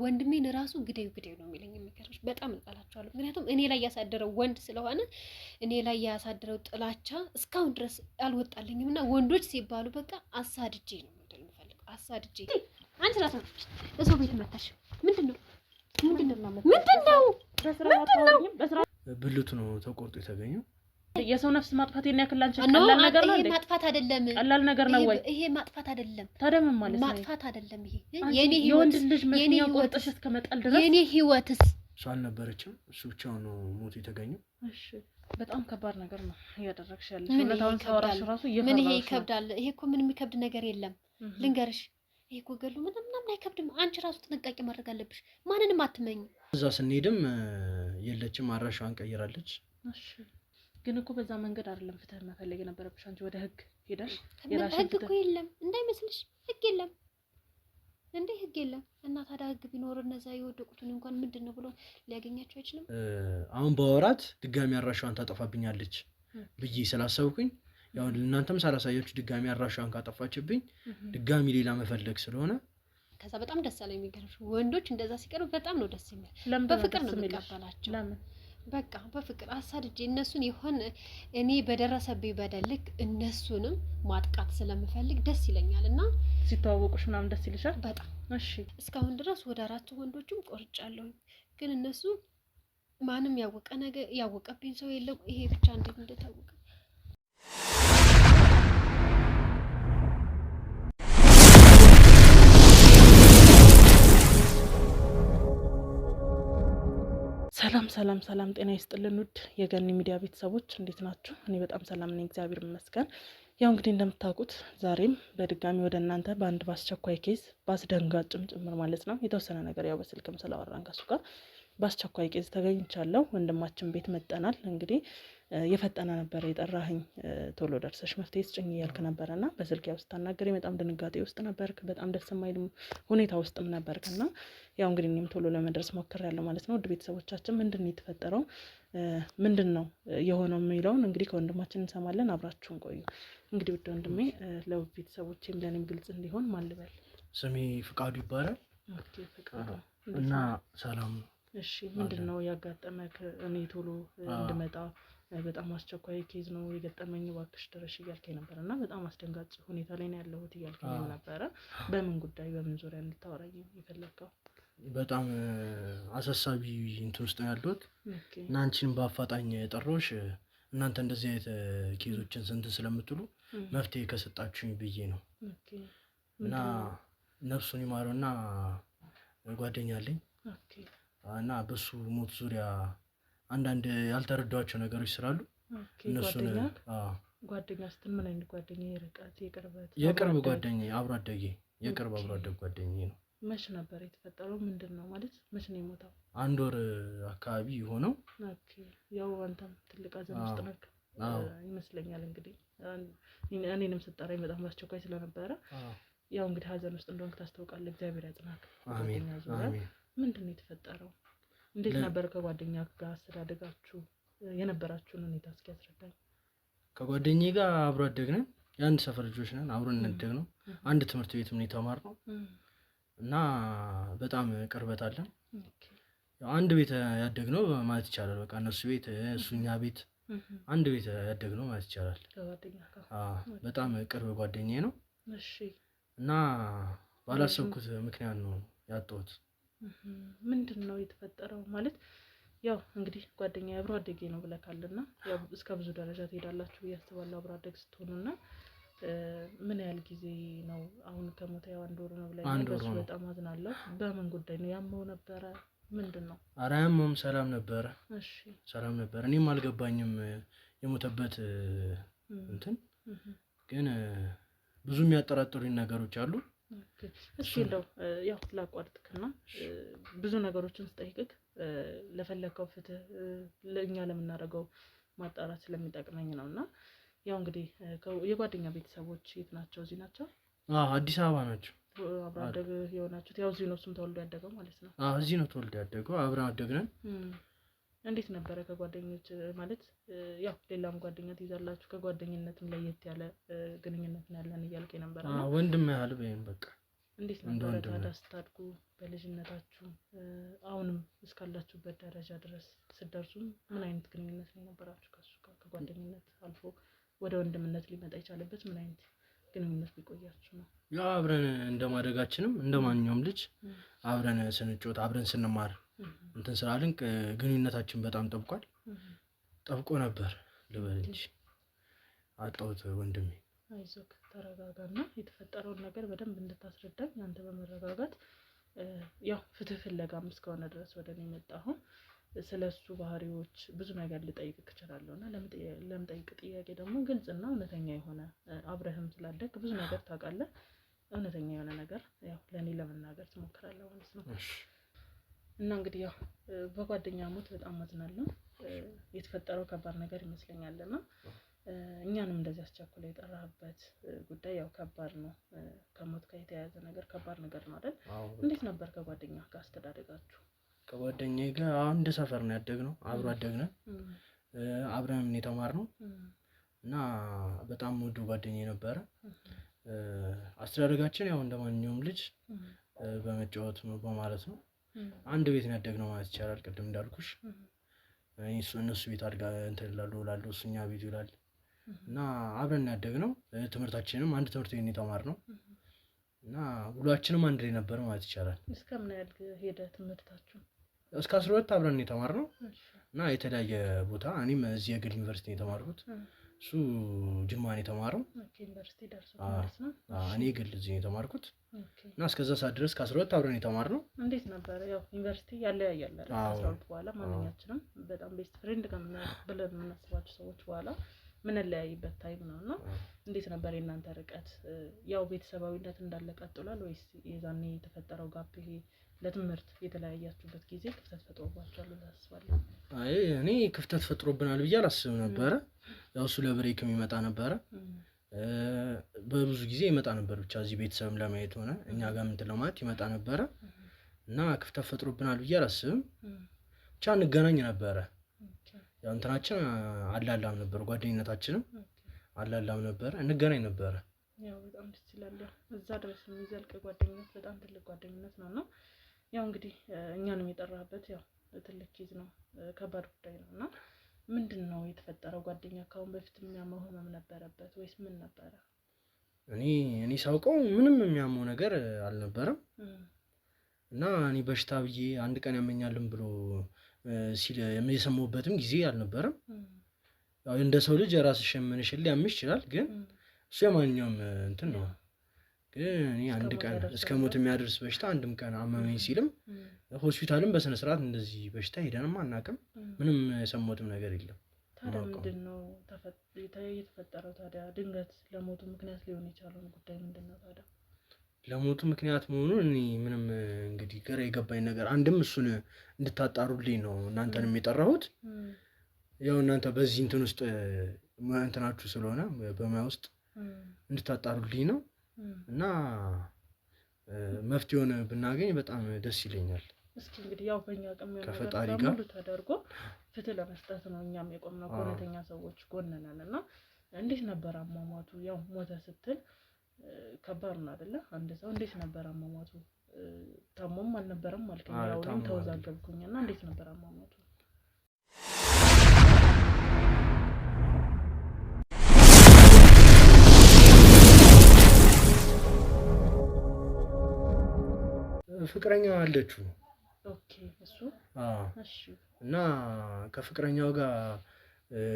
ወንድሜን ራሱ ግዴው ነው የሚለኝ የሚገርምሽ በጣም እንጣላቸዋለሁ ምክንያቱም እኔ ላይ ያሳደረው ወንድ ስለሆነ እኔ ላይ ያሳደረው ጥላቻ እስካሁን ድረስ አልወጣልኝምና ወንዶች ሲባሉ በቃ አሳድጄ ነው ማለት የምፈልገው አሳድጄ አንቺ ራስ እሰው ቤት መጣሽ ምንድነው ብልቱ ነው ተቆርጦ የተገኘው የሰው ነፍስ ማጥፋት የኔያክል አንቺ ቀላል ነገር ነው ይሄ ማጥፋት አይደለም ቀላል ነገር ነው ወይ ይሄ ማጥፋት አይደለም ታዲያ ምን ማለት ነው ማጥፋት አይደለም ይሄ የኔ ህይወት ልጅ መስኛ ቆርጠሽ እስከመጣል ድረስ የኔ ህይወትስ ሷል ነበረችም እሱ ብቻው ነው ሞት የተገኘው እሺ በጣም ከባድ ነገር ነው ያደረግሽ ያለሽ ሁኔታውን ሳወራሽ ራሱ ምን ይሄ ይከብዳል ይሄ እኮ ምን የሚከብድ ነገር የለም ልንገርሽ ይሄ እኮ ገሉ ምንም አይከብድም አንቺ ራሱ ጥንቃቄ ማድረግ አለብሽ ማንንም አትመኝ እዛ ስንሄድም የለችም አራሻዋን ቀይራለች እሺ ግን እኮ በዛ መንገድ አይደለም ፍትህ መፈለግ የነበረብሽ አንቺ ወደ ህግ ሄደሽ ህግ እኮ የለም እንዳይመስልሽ ህግ የለም እንዴ ህግ የለም እና ታዲያ ህግ ቢኖር እነዛ የወደቁትን እንኳን ምንድነው ብሎ ሊያገኛቸው አይችልም አሁን በወራት ድጋሚ አራሻዋን ታጠፋብኛለች ብዬ ስላሰብኩኝ ያው እናንተም ሳላሳያችሁ ድጋሚ አራሻዋን ካጠፋችብኝ ድጋሚ ሌላ መፈለግ ስለሆነ ከዛ በጣም ደስ አለኝ የሚገርምሽ ወንዶች እንደዛ ሲቀርቡ በጣም ነው ደስ የሚል በፍቅር ነው የሚቀበላቸው ለምን በቃ በፍቅር አሳድጄ እነሱን ይሆን እኔ በደረሰብኝ በደልክ እነሱንም ማጥቃት ስለምፈልግ ደስ ይለኛልና ሲተዋወቁሽ ምናምን ደስ ይልሻል በጣም እሺ እስካሁን ድረስ ወደ 4 ወንዶችም ቆርጫለሁ ግን እነሱ ማንም ያወቀብኝ ሰው የለም ይሄ ብቻ እንዴት እንደታወቀ ሰላም ጤና ይስጥልን ውድ የገኒ ሚዲያ ቤተሰቦች እንዴት ናችሁ እኔ በጣም ሰላም ነኝ እግዚአብሔር ይመስገን ያው እንግዲህ እንደምታውቁት ዛሬም በድጋሚ ወደ እናንተ በአንድ ባስቸኳይ ኬዝ ባስደንጋጭም ጭምር ማለት ነው የተወሰነ ነገር ያው በስልክም ስለአወራን ከሱ ጋር ባስቸኳይ ኬዝ ተገኝቻለሁ ወንድማችን ቤት መጣናል እንግዲህ የፈጠና ነበር የጠራኸኝ ቶሎ ደርሰሽ መፍትሄ ስጭኝ ያልክ ነበርና በስልክ ያው ስታናገረኝ በጣም ድንጋጤ ውስጥ ነበርክ በጣም ደስ የማይል ሁኔታ ውስጥም ነበርክና ያው እንግዲህ እኔም ቶሎ ለመድረስ ሞክሬያለሁ ማለት ነው ውድ ቤተሰቦቻችን ምንድነው የተፈጠረው ምንድነው የሆነው የሚለውን እንግዲህ ከወንድማችን እንሰማለን አብራችሁን ቆዩ እንግዲህ ውድ ወንድሜ ለቤተሰቦቼም ለኔም ግልጽ እንዲሆን ማልበል ስሜ ፍቃዱ ይባላል ኦኬ ፍቃዱ እና ሰላም እሺ ምንድነው ያጋጠመክ እኔ ቶሎ እንድመጣ በጣም አስቸኳይ ኬዝ ነው የገጠመኝ ባክሽ ድረሽ እያልከኝ ነበርና በጣም አስደንጋጭ ሁኔታ ላይ ነው ያለሁት እያልከኝ ነበር በምን ጉዳይ በምን ዙሪያ እንድታወራኝ ይፈልጋው በጣም አሳሳቢ እንትን ውስጥ ነው ያለሁት እና አንቺን በአፋጣኝ ጠሮሽ እናንተ እንደዚህ አይነት ኬዞችን ስንት ስለምትሉ መፍትሄ ከሰጣችሁኝ ብዬ ነው ኦኬ እና ነፍሱን ይማረውና ጓደኛ አለኝ ኦኬ እና በሱ ሞት ዙሪያ አንዳንድ ያልተረዳኋቸው ነገሮች ስላሉ እነሱን ጓደኛ ስትል ምን አይነት ጓደኛ የርቀት የቅርብ ጓደኛ አብሮ አደጌ የቅርብ አብሮ አደግ ጓደኛዬ ነው መች ነበር የተፈጠረው ምንድነው ማለት መች ነው የሞተው 1 ወር አካባቢ ሆነው ኦኬ ያው አንተም ትልቅ አዘን ውስጥ ነክ ይመስለኛል እንግዲህ እኔንም ስጠራኝ በጣም አስቸኳይ ስለነበረ ያው እንግዲህ ሀዘን ውስጥ እንደሆንክ ታስተውቃለህ እግዚአብሔር ያጽናክ አሜን ምንድነው የተፈጠረው እንዴት ነበር ከጓደኛ ጋር አስተዳደጋችሁ የነበራችሁን ሁኔታ እስኪ ያስረዳኝ ከጓደኛዬ ጋር አብሮ አደግነን የአንድ ሰፈር ልጆች ነን አብሮን እንደግነው አንድ ትምህርት ቤት ምን የተማርነው እና በጣም ቅርበት አለን ያው አንድ ቤት ያደግነው ማለት ይቻላል በቃ እነሱ ቤት እሱኛ ቤት አንድ ቤት ያደግነው ማለት ይቻላል ከጓደኛ ጋር በጣም ቅርብ ጓደኛዬ ነው እሺ እና ባላሰብኩት ምክንያት ነው ያጣሁት ምንድነው የተፈጠረው ማለት ያው እንግዲህ ጓደኛዬ አብሮ አደጌ ነው ብለካልና ያው እስከ ብዙ ደረጃ ትሄዳላችሁ ያስባሉ አብሮ አደግ ስትሆኑና ምን ያህል ጊዜ ነው አሁን ከሞተ ያው 1 ወር ነው ብለኝ በጣም አዝናለሁ በምን ጉዳይ ነው ያመው ነበር ምንድነው አራያምም ሰላም ነበር እሺ ሰላም ነበር እኔም አልገባኝም የሞተበት እንትን ግን ብዙ የሚያጠራጥሩኝ ነገሮች አሉ እሺ እንደው ያው ላቋርጥክና ብዙ ነገሮችን ስጠይቅክ ለፈለከው ፍትህ ለኛ ለምናደርገው ማጣራት ስለሚጠቅመኝ ነውና ያው እንግዲህ የጓደኛ ቤተሰቦች የት ናቸው እዚህ ናቸው አዲስ አበባ ናቸው አብረን አደግ የሆናችሁት ያው እዚህ ነው እሱም ተወልዶ ያደገው ማለት ነው እዚህ ነው ተወልዶ ያደገው አብረን አደግነን እንዴት ነበር ከጓደኞች ማለት ያው ሌላም ጓደኛ ትይዛላችሁ ከጓደኝነትም ለየት ያለ ግንኙነት ነው ያለን እያልከኝ ነበር ወንድም ያህል በይን በቃ እንዴት ነበረ ታዲያ ስታድጉ በልጅነታችሁ አሁንም እስካላችሁበት ደረጃ ድረስ ስትደርሱም ምን አይነት ግንኙነት ነው የነበራችሁ ከሱ ጋር? ከጓደኝነት አልፎ ወደ ወንድምነት ሊመጣ የቻለበት ምን አይነት ግንኙነት ሊቆያችሁ ነው? ያው አብረን እንደማደጋችንም እንደማንኛውም ልጅ አብረን ስንጫወት አብረን ስንማር እንትን ስላልን ግንኙነታችን በጣም ጠብቆ ነበር ልበል እንጂ። አጣሁት ወንድሜ። አይዞህ ተረጋጋና የተፈጠረውን ነገር በደንብ እንድታስረዳኝ አንተ በመረጋጋት ያው ፍትህ ፍለጋም እስከሆነ ድረስ ወደ እኔ መጣሁ። ስለሱ ባህሪዎች ብዙ ነገር ልጠይቅህ እችላለሁ እና ለምጠይቅ ጥያቄ ደግሞ ግልጽና እውነተኛ የሆነ አብረህም ስላደግ ብዙ ነገር ታውቃለህ። እውነተኛ የሆነ ነገር ያው ለእኔ ለመናገር ትሞክራለህ ማለት ነው። እና እንግዲህ ያው በጓደኛ ሞት በጣም አዝናለሁ። የተፈጠረው ከባድ ነገር ይመስለኛልና እኛንም እንደዚህ አስቸኩሎ የጠራህበት ጉዳይ ያው ከባድ ነው። ከሞት ጋር የተያያዘ ነገር ከባድ ነገር ነው አይደል? እንዴት ነበር ከጓደኛህ ጋር አስተዳደጋችሁ? ከጓደኛዬ ጋር አንድ ሰፈር ነው ያደግነው፣ አብሮ አደግነን፣ አብረን የተማርነው እና በጣም ወዱ ጓደኛዬ ነበረ። አስተዳደጋችን ያው እንደማንኛውም ልጅ በመጫወት ነው በማለት ነው። አንድ ቤት ነው ያደግነው ማለት ይቻላል። ቅድም እንዳልኩሽ እነሱ ቤት አድጋ እንትን ይላሉ፣ እሱ እኛ ቤት ይላል እና አብረን ያደግነው። ትምህርታችንም አንድ ትምህርት ቤት ነው የተማርነው እና ውሏችንም አንድ ላይ ነበር ማለት ይቻላል። እስከ ምን ያህል ሄደ ትምህርታችሁ? እስከ 12 አብረን ነው የተማርነው እና የተለያየ ቦታ። እኔም እዚህ የግል ዩኒቨርሲቲ ነው የተማርኩት፣ እሱ ጅማ ነው የተማረው። ዩኒቨርሲቲ ደርሶ ማለት ነው። እኔ ግል እዚህ ነው የተማርኩት እና እስከዛ ሰዓት ድረስ ከ12 አብረን የተማርነው። እንዴት ነበር? ያው ዩኒቨርሲቲ ያለያያል አይደል? ከ12 በኋላ ማንኛችንም በጣም ቤስት ፍሬንድ ብለን የምናስባቸው ሰዎች በኋላ ምን ለያይበት ታይም ነው እና እንዴት ነበር የእናንተ ርቀት? ያው ቤተሰባዊነት እንዳለ ቀጥሏል ወይስ የዛኔ የተፈጠረው ጋፕ ይሄ ለትምህርት የተለያያችሁበት ጊዜ ክፍተት ፈጥሮባችኋል ታስባለህ? አይ እኔ ክፍተት ፈጥሮብናል ብዬ አላስብም ነበረ። ያው እሱ ለብሬክ የሚመጣ ነበረ፣ በብዙ ጊዜ ይመጣ ነበር። ብቻ እዚህ ቤተሰብም ለማየት ሆነ እኛ ጋር ምን ለማለት ይመጣ ነበረ እና ክፍተት ፈጥሮብናል ብዬ አላስብም። ብቻ እንገናኝ ነበረ። ያው እንትናችን አላላም ነበር፣ ጓደኝነታችንም አላላም ነበር፣ እንገናኝ ነበረ። ያው በጣም ደስ ይላል። እዛ ድረስ የሚዘልቅ ጓደኝነት በጣም ትልቅ ጓደኝነት ነውና ያው እንግዲህ እኛንም የጠራህበት ያው ትልቅ ኬዝ ነው፣ ከባድ ጉዳይ ነውና ምንድነው የተፈጠረው? ጓደኛ ካሁን በፊት የሚያመው ህመም ነበረበት ወይስ ምን ነበረ? እኔ ሳውቀው ምንም የሚያመው ነገር አልነበረም እና እኔ በሽታ ብዬ አንድ ቀን ያመኛልም ብሎ ሲል የሰማሁበትም ጊዜ አልነበረም። ያው እንደ ሰው ልጅ የራስሽ ሸመነሽል ሊያምሽ ይችላል፣ ግን እሱ የማንኛውም እንትን ነው። ግን እኔ አንድ ቀን እስከ ሞት የሚያደርስ በሽታ አንድም ቀን አመመኝ ሲልም ሆስፒታልም በስነ ስርዓት እንደዚህ በሽታ ሄደንም አናውቅም። ምንም የሰማሁትም ነገር የለም። ታዲያ ምንድነው የተፈጠረው? ታዲያ ድንገት ለሞቱ ምክንያት ሊሆን የቻለው ጉዳይ ምንድነው? ታዲያ ለሞቱ ምክንያት መሆኑን እኔ ምንም እንግዲህ ግራ የገባኝ ነገር አንድም እሱን እንድታጣሩልኝ ነው እናንተንም የጠራሁት። ያው እናንተ በዚህ እንትን ውስጥ እንትናችሁ ስለሆነ በሙያ ውስጥ እንድታጣሩልኝ ነው እና መፍትሄውን ብናገኝ በጣም ደስ ይለኛል። እስኪ እንግዲህ ያው በእኛ አቅም ከፈጣሪ ጋር ተደርጎ ፍትህ ለመስጠት ነው እኛም የቆምነው ከእውነተኛ ሰዎች ጎን ነን እና እንዴት ነበር አሟሟቱ? ያው ሞተ ስትል ከባድ ነው አይደለ? አንድ ሰው እንዴት ነበር አሟሟቱ? ታሞም አልነበረም አልከኝ። ያው እኔም ተወዛገብኩኝና እንዴት ነበር አሟሟቱ? ፍቅረኛ አለችው። ኦኬ እሱ እሺ። እና ከፍቅረኛው ጋር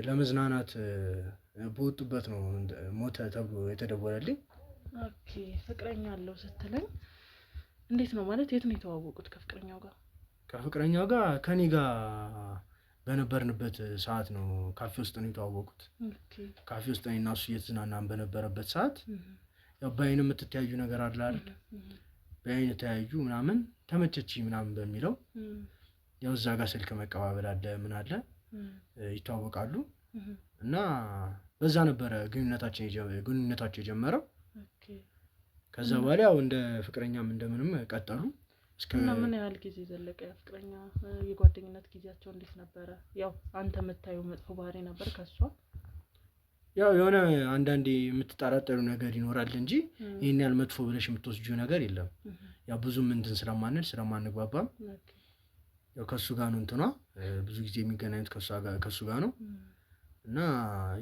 ለመዝናናት በወጡበት ነው ሞተ ተብሎ የተደወለልኝ። ኦኬ ፍቅረኛ አለው ስትለኝ እንዴት ነው ማለት? የት ነው የተዋወቁት ከፍቅረኛው ጋር? ከፍቅረኛው ጋር ከኔ ጋር በነበርንበት ሰዓት ነው ካፌ ውስጥ ነው የተዋወቁት። ኦኬ ካፌ ውስጥ እኔና እሱ እየተዝናናን በነበረበት ሰዓት ያው በአይን የምትተያዩ ነገር አለ አይደል? በአይን ተያዩ ምናምን ተመቸች ምናምን በሚለው ያው እዛ ጋር ስልክ መቀባበል አለ ምን አለ ይተዋወቃሉ እና በዛ ነበረ ግንኙነታቸው የጀመረው። ከዛ በኋላ ያው እንደ ፍቅረኛም እንደምንም ቀጠሉ። እና ምን ያህል ጊዜ ዘለቀ ፍቅረኛ የጓደኝነት ጊዜያቸው እንዴት ነበረ? ያው አንተ የምታየው መጥፎ ባህሪ ነበር ከሷ? ያው የሆነ አንዳንዴ የምትጠራጠሩ ነገር ይኖራል እንጂ ይሄን ያህል መጥፎ ብለሽ የምትወስጂው ነገር የለም። ያው ብዙም እንትን ስለማንግባባም ያው ከሱ ጋር ነው እንትኗ ብዙ ጊዜ የሚገናኙት ከሱ ጋር ነው እና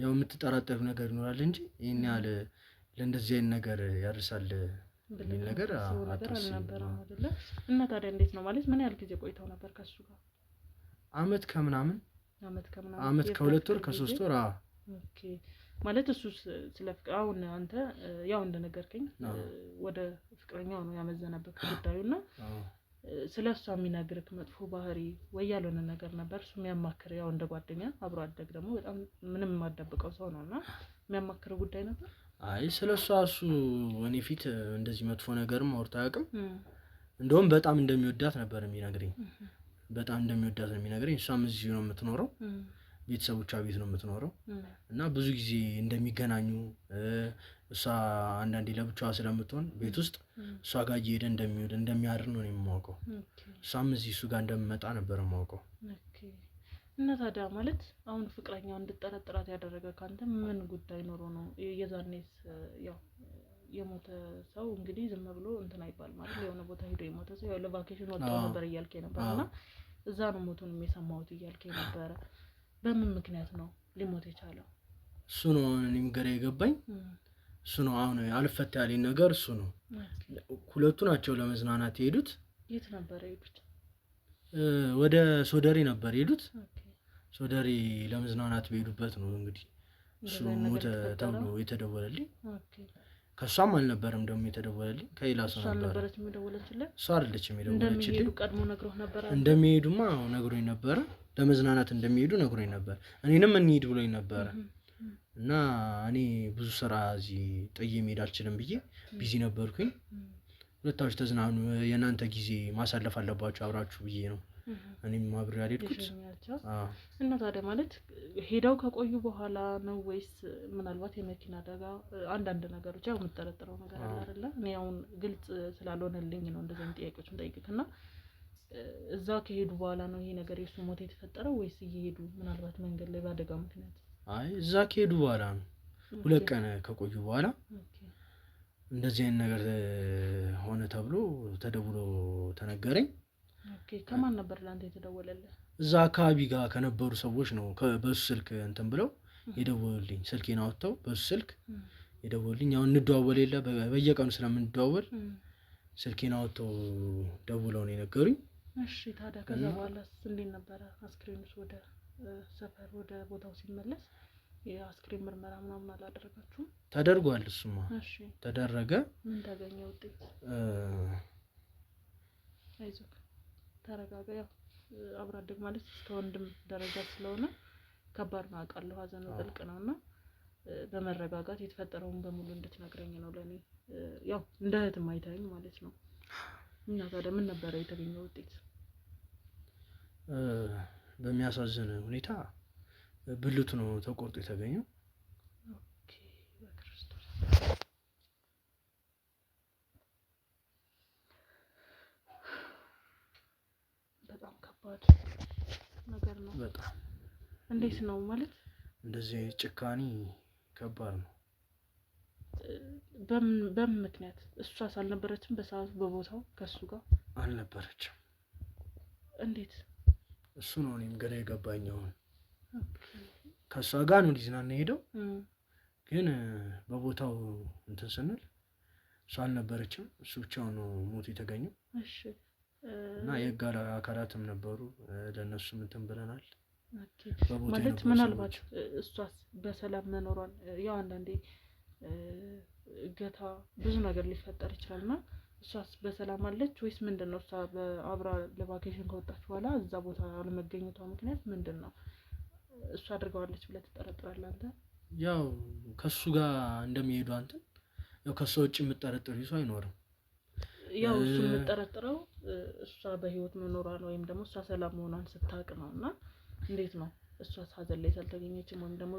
ያው የምትጠራጠሩ ነገር ይኖራል እንጂ ይሄን ያህል ለእንደዚህ አይነት ነገር ያደርሳል የሚል ነገር አልነበረም አይደለ? እና ታዲያ እንዴት ነው ማለት ምን ያህል ጊዜ ቆይተው ነበር ከሱ ጋር? አመት ከምናምን አመት ከ2 ወር ከ3 ወር። ኦኬ ማለት እሱ ስለ ፍቅር አሁን አንተ ያው እንደነገርከኝ ወደ ፍቅረኛው ነው ያመዘነበት ጉዳዩና ስለሷ የሚነግርክ መጥፎ ባህሪ ወይ ያልሆነ ነገር ነበር እሱ የሚያማክር ያው እንደ ጓደኛ አብሮ አደግ ደግሞ በጣም ምንም የማደብቀው ሰው ነውና የሚያማክረው ጉዳይ ነበር? አይ ስለሷ እሱ እኔ ፊት እንደዚህ መጥፎ ነገርም አውርቶ አያውቅም። እንደውም በጣም እንደሚወዳት ነበር የሚነግረኝ። በጣም እንደሚወዳት ነው የሚነግረኝ። እሷም እዚሁ ነው የምትኖረው፣ ቤተሰቦቿ ቤት ነው የምትኖረው እና ብዙ ጊዜ እንደሚገናኙ እሷ አንዳንዴ ለብቻዋ ስለምትሆን ቤት ውስጥ እሷ ጋር እየሄደ እንደሚውል እንደሚያድር ነው የማውቀው። እሷም እዚህ እሱ ጋር እንደምመጣ ነበር የማውቀው። እና ታዲያ ማለት አሁን ፍቅረኛው እንድጠረጥራት ያደረገ ካንተ ምን ጉዳይ ኖሮ ነው? የዛኔስ ያው የሞተ ሰው እንግዲህ ዝም ብሎ እንትን አይባል ማለት የሆነ ቦታ ሄዶ የሞተ ሰው ያው ለቫኬሽን ወጣው ነበር እያልከኝ ነበርና እዛ ነው ሞቱን የሰማሁት እያልከኝ ነበር። በምን ምክንያት ነው ሊሞት የቻለው? እሱ ነው እኔም ግራ የገባኝ እሱ ነው። አሁን አልፈታ ያለኝ ነገር እሱ ነው። ሁለቱ ናቸው ለመዝናናት የሄዱት። የት ነበር የሄዱት? ወደ ሶደሬ ነበር የሄዱት። ሶደሬ ለመዝናናት በሄዱበት ነው እንግዲህ እሱ ሞተ ተብሎ የተደወለልኝ። ከሷም አልነበረም ደግሞ የተደወለልኝ ከሌላ ሰው ነበር። እሷ አይደለችም የደወለችልኝ። ቀድሞ ነግሮህ ነበር? እንደሚሄዱማ ነግሮኝ ነበር። ለመዝናናት እንደሚሄዱ ነግሮኝ ነበር። እኔንም እንሂድ ብሎኝ ነበር እና እኔ ብዙ ስራ እዚህ ጥዬ መሄድ አልችልም ብዬ ቢዚ ነበርኩኝ። ሁለታችሁ ተዝናኑ፣ የእናንተ ጊዜ ማሳለፍ አለባችሁ አብራችሁ ብዬ ነው እኔም አብሬ ያልሄድኩት። እና ታዲያ ማለት ሄደው ከቆዩ በኋላ ነው ወይስ ምናልባት የመኪና አደጋ አንዳንድ ነገሮች ያው የምጠረጥረው ነገር አለ አይደለ? እኔ አሁን ግልጽ ስላልሆነልኝ ነው እንደዚህ አይነት ጥያቄዎችን ጠይቅክና እዛ ከሄዱ በኋላ ነው ይሄ ነገር የሱ ሞት የተፈጠረው ወይስ እየሄዱ ምናልባት መንገድ ላይ በአደጋ ምክንያት? አይ እዛ ከሄዱ በኋላ ነው። 2 ቀን ከቆዩ በኋላ እንደዚህ አይነት ነገር ሆነ ተብሎ ተደውሎ ተነገረኝ። ከማን ነበር ላንተ የተደወለልህ? እዛ አካባቢ ጋር ከነበሩ ሰዎች ነው በሱ ስልክ እንትን ብለው የደወሉልኝ። ስልኬን አወጣው በሱ ስልክ የደወሉልኝ። አሁን እንደዋወል የለ በየቀኑ ስለምንደዋወል ስልኬን አወጣው ደውለው ነው የነገሩኝ። እሺ ታዲያ ከዛ በኋላስ እንዴት ነበረ? አስክሬኑስ ወደ ሰፈር ወደ ቦታው ሲመለስ የአስክሬን ምርመራ ምናምን አላደረጋችሁም? ተደርጓል። እሱማ ተደረገ። ምን ተገኘ ውጤት? አይዞህ ተረጋጋ። ያው አብሮ አደግ ማለት እስከ ወንድም ደረጃ ስለሆነ ከባድ ነው አውቃለሁ። ሀዘኑ ጥልቅ ነውና በመረጋጋት የተፈጠረውን በሙሉ እንድትነግረኝ ነው ለኔ ያው እንደ እህትም አይተኸኝ ማለት ነው። እና ታዲያ ምን ነበረ የተገኘው ውጤት? በሚያሳዝን ሁኔታ ብልቱ ነው ተቆርጦ የተገኘው። ኦኬ በክርስቶስ በጣም ከባድ ነገር ነው። በጣም እንዴት ነው ማለት እንደዚህ ጭካኔ ከባድ ነው። በምን ምክንያት? እሷስ አልነበረችም በሰዓቱ በቦታው ከሱ ጋር አልነበረችም። እንዴት? እሱ ነው እኔም ግራ የገባኝ። አሁን ከሷ ጋር ነው ሊዝናና ሄደው ግን በቦታው እንትን ስንል እሷ አልነበረችም። እሱ ብቻውን ነው ሞት የተገኘው። እሺ እና የህግ አካላትም ነበሩ ለነሱም እንትን ብለናል። ማለት ምናልባት እሷስ በሰላም መኖሯን ያው አንዳንዴ እገታ ብዙ ነገር ሊፈጠር ይችላልና እሷስ በሰላም አለች ወይስ ምንድነው? እሷ አብራ ለቫኬሽን ከወጣች በኋላ እዛ ቦታ አለመገኘቷ ምክንያት ምንድነው? እሷ አድርገዋለች ብለህ ትጠረጥራለህ አንተ? ያው ከሱ ጋር እንደሚሄዱ አንተ ያው ከሷ ውጭ የምትጠረጥር ሰው አይኖርም። ያው እሱ የምትጠረጥረው እሷ በህይወት መኖሯን ወይም ደግሞ እሷ ሰላም መሆኗን ስታውቅ ነውና እንዴት ነው እሷ ሀዘን ላይ ሳልተገኘችም ወይም ደግሞ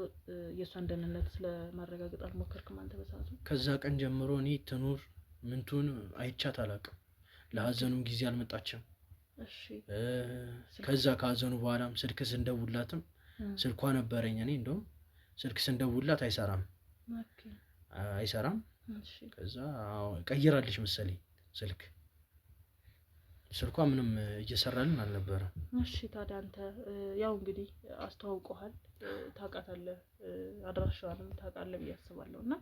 የእሷን ደህንነት ስለማረጋገጥ አልሞከርክም አንተ በሰዓቱ? ከዛ ቀን ጀምሮ እኔ ትኑር ምንቱን አይቻት አላውቅም። ለሀዘኑም ጊዜ አልመጣችም። እሺ ከዛ ከሀዘኑ በኋላም ስልክ ስንደውላትም ስልኳ ነበረኝ። እኔ እንደውም ስልክ ስንደውላት አይሰራም። አይሰራም። እሺ ከዛ ቀይራለች መሰለኝ ስልኳ ምንም እየሰራልን አልነበረም። እሺ ታዲያ አንተ ያው እንግዲህ አስተዋውቀሃል፣ ታውቃታለህ፣ አድራሻዋንም ታውቃለህ ብዬ አስባለሁ። እና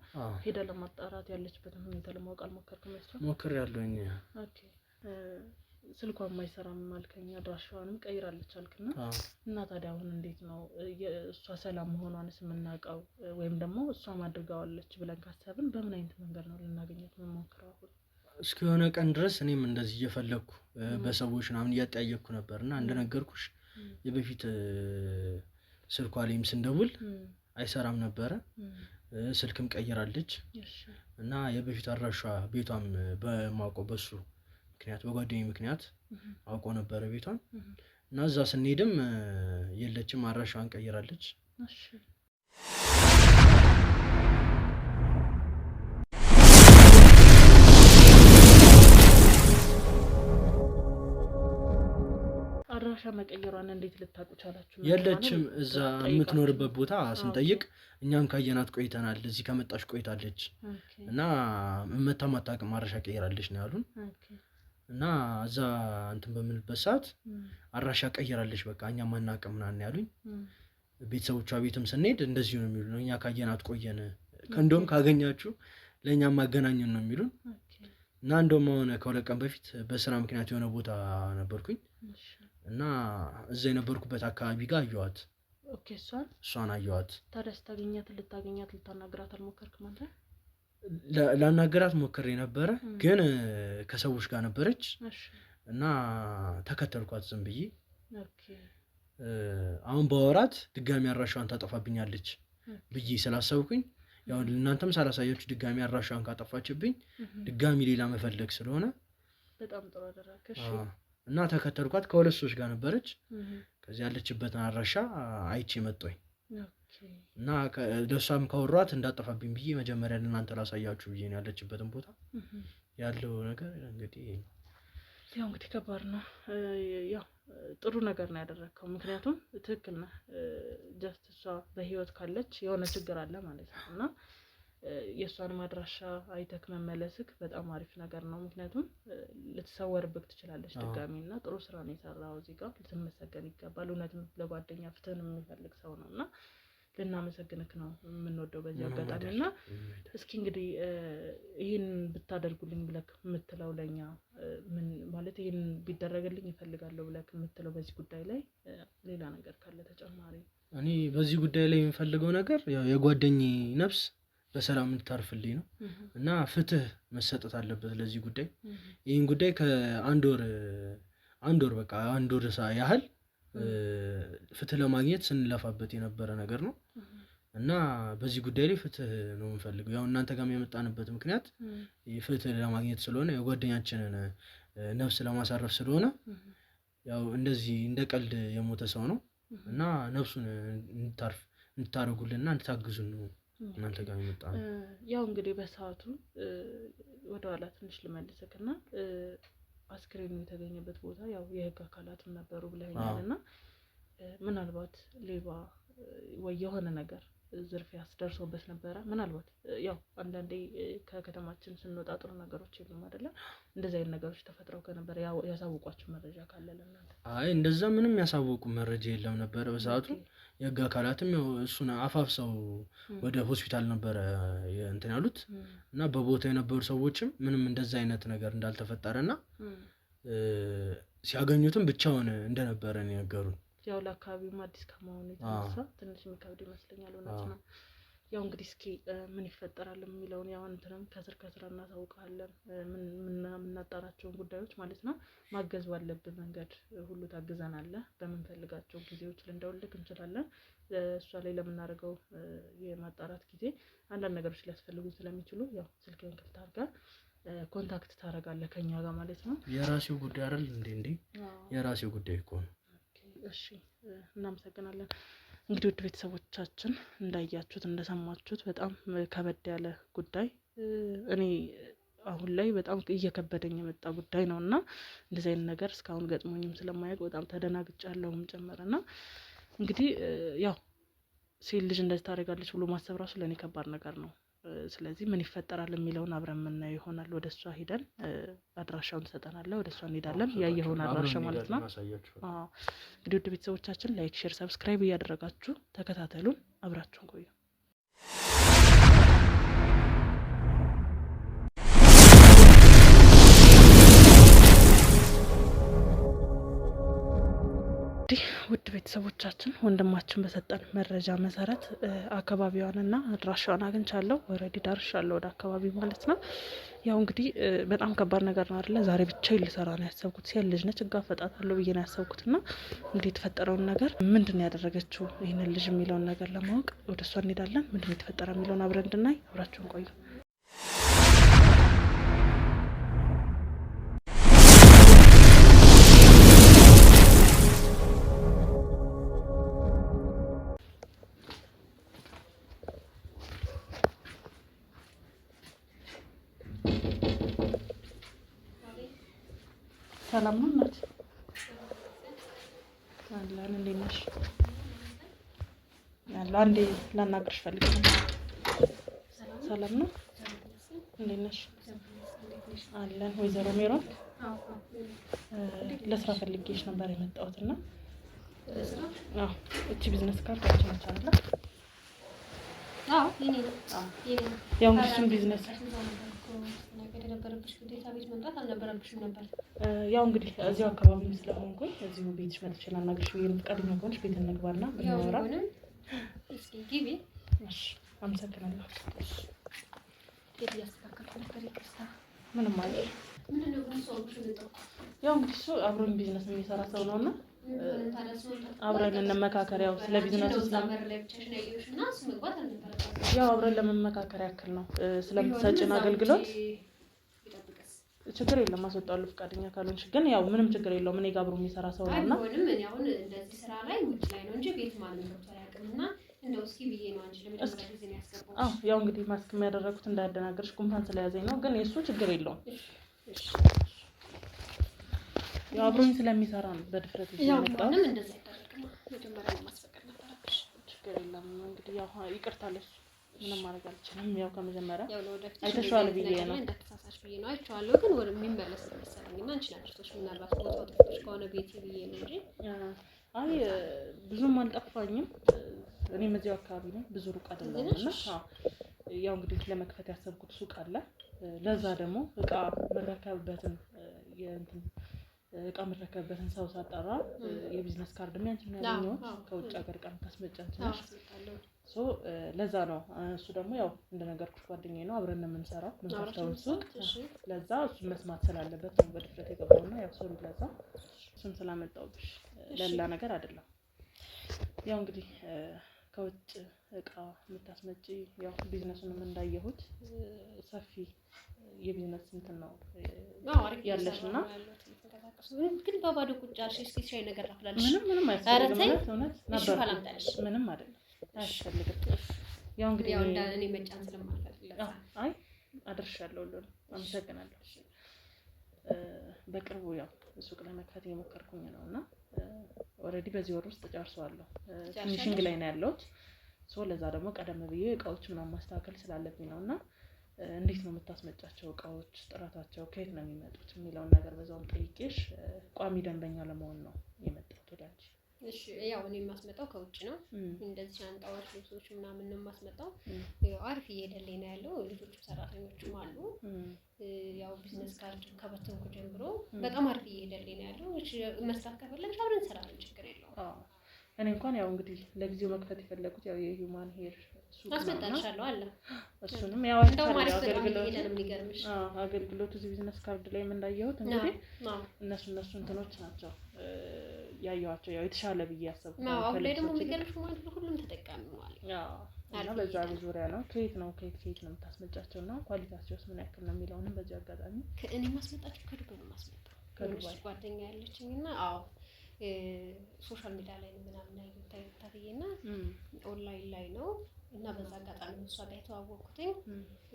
ሄደህ ለማጣራት ያለችበትን ሁኔታ ለማወቅ አልሞከርክም? ሞክሬያለሁኝ። ኦኬ ስልኳን የማይሰራም አልከኝ፣ አድራሻዋንም ቀይራለች አልክና እና ታዲያ አሁን እንዴት ነው እሷ ሰላም መሆኗንስ የምናውቀው? ወይም ደግሞ እሷም አድርጋዋለች ብለን ካሰብን በምን አይነት መንገድ ነው ልናገኛት የምንሞክረው? አሁን እስከ የሆነ ቀን ድረስ እኔም እንደዚህ እየፈለግኩ በሰዎች ምናምን እያጠያየቅኩ ነበር እና እንደነገርኩሽ የበፊት ስልኳ ላይም ስንደውል አይሰራም ነበረ። ስልክም ቀይራለች እና የበፊት አድራሿ ቤቷም በማውቀው በሱ ምክንያት በጓደኛዬ ምክንያት አውቆ ነበረ ቤቷን እና እዛ ስንሄድም የለችም፣ አድራሿን ቀይራለች። አድራሻ መቀየሯን እንዴት ልታውቁ ቻላችሁ? የለችም እዛ የምትኖርበት ቦታ ስንጠይቅ እኛም ካየናት ቆይተናል፣ እዚህ ከመጣች ቆይታለች እና መታም አታውቅም፣ አድራሻ ቀይራለች ነው ያሉን። እና እዛ እንትን በምንበት ሰዓት አድራሻ ቀይራለች በቃ እኛም አናውቅም ምናምን ያሉኝ። ቤተሰቦቿ ቤትም ስንሄድ እንደዚሁ ነው የሚሉን፣ እኛ ካየናት ቆየን፣ እንደውም ካገኛችሁ ለእኛም ማገናኙን ነው የሚሉን። እና እንደውም አሁን ከሁለት ቀን በፊት በስራ ምክንያት የሆነ ቦታ ነበርኩኝ እና እዛ የነበርኩበት አካባቢ ጋር አየኋት። ኦኬ እሷን አየኋት። ታዲያ ስታገኛት ልታናግራት አልሞከርክም አንተ? ላናገራት ሞክሬ ነበረ ግን ከሰዎች ጋር ነበረች እና ተከተልኳት ዝም ብዬ። አሁን በወራት ድጋሚ አድራሻዋን ታጠፋብኛለች ብዬ ስላሰብኩኝ ያው እናንተም ሳላሳያችሁ ድጋሚ አድራሻዋን ካጠፋችብኝ ድጋሚ ሌላ መፈለግ ስለሆነ በጣም ጥሩ አደረግሽ እና ተከተልኳት። ከሁለት ሰዎች ጋር ነበረች። ከዚህ ያለችበትን አድራሻ አይቼ መጣሁኝ እና ለሷም ካወሯት እንዳጠፋብኝ ብዬ መጀመሪያ ለእናንተ ላሳያችሁ ብዬ ነው ያለችበትን ቦታ ያለው ነገር። እንግዲህ ያው እንግዲህ ከባድ ነው። ያው ጥሩ ነገር ነው ያደረግከው፣ ምክንያቱም ትክክል ነህ። ጀስት እሷ በህይወት ካለች የሆነ ችግር አለ ማለት ነው እና የእሷን ማድራሻ አይተክ መመለስክ በጣም አሪፍ ነገር ነው። ምክንያቱም ልትሰወርብክ ትችላለች ድጋሚ እና ጥሩ ስራ ነው የሰራው። እዚህ ጋር ልትመሰገን ይገባል። እውነትም ለጓደኛ ፍትህን የሚፈልግ ሰው ነው እና ልናመሰግንክ ነው የምንወደው በዚህ አጋጣሚ። እና እስኪ እንግዲህ ይህን ብታደርጉልኝ ብለክ የምትለው ለኛ ምን ማለት ይህን ቢደረግልኝ ይፈልጋለሁ ብለክ የምትለው በዚህ ጉዳይ ላይ ሌላ ነገር ካለ ተጨማሪ? እኔ በዚህ ጉዳይ ላይ የምፈልገው ነገር ያው የጓደኛዬ ነፍስ በሰላም እንድታርፍልኝ ነው እና ፍትህ መሰጠት አለበት ለዚህ ጉዳይ። ይህን ጉዳይ ከአንድ ወር በቃ አንድ ወር ያህል ፍትህ ለማግኘት ስንለፋበት የነበረ ነገር ነው እና በዚህ ጉዳይ ላይ ፍትህ ነው የምፈልገው። ያው እናንተ ጋር የመጣንበት ምክንያት ፍትህ ለማግኘት ስለሆነ የጓደኛችንን ነፍስ ለማሳረፍ ስለሆነ ያው እንደዚህ እንደ ቀልድ የሞተ ሰው ነው እና ነፍሱን እንድታረጉልንና እንድታግዙን ነው እናንተ ጋር የመጣነው። ያው እንግዲህ በሰዓቱ ወደ ኋላ ትንሽ ልመልስክና አስክሬኑ የተገኘበት ቦታ ያው የህግ አካላትም ነበሩ ብለኸኛል እና ምናልባት ሌባ ወይ የሆነ ነገር ዝርፊያ ደርሶበት ነበረ? ምናልባት ያው አንዳንዴ ከከተማችን ስንወጣ ጥሩ ነገሮች የሉም አይደለ? እንደዚህ አይነት ነገሮች ተፈጥረው ከነበረ ያሳውቋችሁ መረጃ ካለ ለእናንተ? አይ እንደዛ ምንም ያሳወቁ መረጃ የለም ነበረ በሰዓቱ። የህግ አካላትም ያው እሱን አፋፍሰው ወደ ሆስፒታል ነበረ እንትን ያሉት እና በቦታ የነበሩ ሰዎችም ምንም እንደዛ አይነት ነገር እንዳልተፈጠረና ሲያገኙትም ብቻውን እንደነበረ ነው የነገሩን። ያው ለአካባቢውም አዲስ ከመሆኑ የተነሳ ትንሽ የሚከብድ ይመስለኛል። እውነት ነው። ያው እንግዲህ እስኪ ምን ይፈጠራል የሚለውን ያው እንትንም ከስር እናሳውቃለን። የምናጣራቸውን ጉዳዮች ማለት ነው። ማገዝ ባለብን መንገድ ሁሉ ታግዘናለህ። በምንፈልጋቸው ጊዜዎች ልንደውልልክ እንችላለን። እሷ ላይ ለምናደርገው የማጣራት ጊዜ አንዳንድ ነገሮች ሊያስፈልጉ ስለሚችሉ ያው ስልክህን ክፍት አድርገህ ኮንታክት ታደርጋለህ ከኛ ጋር ማለት ነው። የራሴው ጉዳይ አይደል እንዴ? የራሴው ጉዳይ እኮ ነው። እሺ እናመሰግናለን። እንግዲህ ውድ ቤተሰቦቻችን እንዳያችሁት እንደሰማችሁት በጣም ከበድ ያለ ጉዳይ እኔ አሁን ላይ በጣም እየከበደኝ የመጣ ጉዳይ ነው እና እንደዚህ አይነት ነገር እስካሁን ገጥሞኝም ስለማያውቅ በጣም ተደናግጫለሁም ጭምርና እንግዲህ ያው ሴት ልጅ እንደዚህ ታደርጋለች ብሎ ማሰብ ራሱ ለእኔ ከባድ ነገር ነው። ስለዚህ ምን ይፈጠራል የሚለውን አብረን የምናየው ይሆናል። ወደ እሷ ሄደን አድራሻውን ትሰጠናለህ፣ ወደ እሷ እንሄዳለን። ያየኸውን አድራሻ ማለት ነው። እንግዲህ ውድ ቤተሰቦቻችን ላይክ፣ ሼር፣ ሰብስክራይብ እያደረጋችሁ ተከታተሉን፣ አብራችሁን ቆዩ። ውድ ቤተሰቦቻችን ወንድማችን በሰጠን መረጃ መሰረት አካባቢዋንና አድራሻዋን አግኝቻለሁ። ኦልሬዲ ደርሻለሁ ወደ አካባቢ ማለት ነው። ያው እንግዲህ በጣም ከባድ ነገር ነው አይደለ? ዛሬ ብቻዬን ልሰራ ነው ያሰብኩት። ሴት ልጅ ነች፣ እጋፈጣታለሁ ብዬ ነው ያሰብኩትና እንግዲህ የተፈጠረውን ነገር ምንድን ነው ያደረገችው ይህንን ልጅ የሚለውን ነገር ለማወቅ ወደ እሷ እንሄዳለን። ምንድን ነው የተፈጠረ የሚለውን አብረን እንድናይ አብራችሁን ቆዩ። ሰላም ነው እናት? አላን እንዴት ነሽ? ያለው አንዴ ላናግርሽ ፈልጌ ነው። ሰላም ነው? እንዴት ነሽ? አለን። ወይዘሮ ሜሮን ለስራ ፈልጌሽ ነበር የመጣሁት እና እቺ ቢዝነስ ካርድ አቻቻ አለ። ያው እንግዲህ ቢዝነስ የነበረብሽ ግዴታ ቤት መምጣት አልነበረብሽም ነበር። ያው እንግዲህ እዚሁ አካባቢ ስለሆንኩኝ እዚሁ ቤትሽ መጥቼ ላናግርሽ ብዬ ፈቃደኛ ከሆንሽ ቤት እንግባና ብናወራ። እስኪ ግቢ። እሺ፣ አመሰግናለሁ። ቤት እያስተካከልኩ ነበር። ይቅርታ። ምንም አይደል። ምንድን ነው ግን ሰው ልጠው? ያው እንግዲህ እሱ አብሮኝ ቢዝነስ የሚሰራ ሰው ነውና አብረን እንመካከር። ያው ስለ ቢዝነሱ ያው አብረን ለመመካከር ያክል ነው። ስለምትሰጪን አገልግሎት ችግር የለም፣ አስወጣለሁ ፈቃደኛ ካልሆንሽ። ግን ያው ምንም ችግር የለውም። እኔ ጋር አብሮ የሚሰራ ሰው ነውና አይሆንም። እኔ አሁን እንደዚህ ስራ ላይ ውጭ ላይ ነው እንጂ ቤት ማንም ገብቶ አያውቅምና እንደው እስኪ ብዬ ነው አንቺ ለመጀመሪያ ጊዜ ነው ያስገባው። ያው እንግዲህ ማስክ የሚያደረኩት እንዳያደናግርሽ ጉንፋን ስለያዘኝ ነው። ግን የእሱ ችግር የለውም። ያው አብሮኝ ስለሚሰራ ነው በድፍረት የመጣው። ምንም እንደዛ አይደረግም። መጀመሪያ ማስፈቀድ ነበረብሽ። ችግር የለም። እንግዲህ ያው ይቅርታ ለሱ ምንም ማድረግ አልችልም። ያው ከመጀመሪያ ያው ለወደፊት አይተሽዋል ብዬ ነው እንዳትሳሳሽ ብዬ ነው። አይቼዋለሁ ግን ወደ የሚመለስ መሰለኝና አንቺን አድርቶሽ ምናልባት ቦታው ጥፍቶሽ ከሆነ ቤቴ ብዬ ነው እንጂ አይ ብዙም አልጠፋኝም። እኔም እዚያው አካባቢ ነኝ፣ ብዙ ሩቅ አይደለምና ያው እንግዲህ ለመክፈት ያሰብኩት ሱቅ አለ። ለዛ ደግሞ እቃ መረከብበትን ሰው ሳጠራ የቢዝነስ ካርድ የሚያንቺ የሚያገኘው ከውጭ ሀገር እቃ የምታስመጫን ትንሽ ለዛ ነው። እሱ ደግሞ ያው እንደነገርኩሽ ጓደኛዬ ነው፣ አብረን የምንሰራው ምንከፍተውን ሱቅ። ለዛ እሱን መስማት ስላለበት ነው በድፍረት የገባውና ያው ሶሪ ለዛ እሱን ስላመጣሁብሽ ለሌላ ነገር አይደለም። ያው እንግዲህ ከውጭ እቃ የምታስመጪ ያው ቢዝነሱንም እንዳየሁት ሰፊ የቢዝነስ እንትን ነው ያለሽና ግን በባዶ ቁጭ አልሽ። እስኪ ሻይ ነገር አፍላለሽ። ምንም አያስፈልግም። እውነት ነበር። ምንም አይደለም፣ አያስፈልግም። ያው እንግዲህ ያው እኔ መጫን ስለማልፈልግ አይ አድርሻለሁ። ሁሉ አመሰግናለሁ። በቅርቡ ያው ሱቅ ለመክፈት እየሞከርኩኝ ነውና ኦልሬዲ በዚህ ወር ውስጥ ጨርሰዋለሁ። ፊኒሺንግ ላይ ነው ያለሁት። ለዛ ደግሞ ቀደም ብዬ እቃዎች ምናምን ማስተካከል ስላለብኝ ነውና እንዴት ነው የምታስመጫቸው እቃዎች፣ ጥራታቸው ከየት ነው የሚመጡት የሚለውን ነገር በዛውም ጠይቄሽ ቋሚ ደንበኛ ለመሆን ነው የመጣሁት ወደ አንቺ። እሺ ያው እኔ የማስመጣው ከውጭ ነው። እንደዚህ ሻንጣዎች፣ ልብሶች ምናምን ነው የማስመጣው። ያው አሪፍ እየሄደልኝ ነው ያለው። ልጆቹ ሰራተኞችም አሉ። ያው ቢዝነስ ካርድ ከበተንኩ ጀምሮ በጣም አሪፍ እየሄደልኝ ነው ያለው። እሺ መስራት ከፈለግሽ አብረን እንሰራለን፣ ችግር የለውም። እኔ እንኳን ያው እንግዲህ ለጊዜው መክፈት የፈለኩት ያው የሂውማን ሄር ሱቅ አስመጣልሻለሁ አለ። እሱንም ያው አገልግሎቱ እዚህ ቢዝነስ ካርድ ላይ እንዳየሁት እንግዲህ እነሱ እንትኖች ናቸው ያየኋቸው ያው የተሻለ ብዬ ያሰብኩት። አሁን ላይ ደግሞ የሚገርምሽ ማለት ነው ሁሉም ተጠቃሚ ነው አለ። እና በዛ ዙሪያ ነው ከየት ነው የምታስመጫቸው እና ኳሊቲያቸውስ ምን ያክል ነው የሚለውንም በዚህ አጋጣሚ እኔ ማስመጣቸው ከዱባይ ነው ማስመጣው። ከዱባይ ጓደኛ ያለችኝና ሶሻል ሚዲያ ላይ ምናምን ታይታየና ኦንላይን ላይ ነው እና በዛ አጋጣሚ እሷ ጋር የተዋወቅኩትኝ።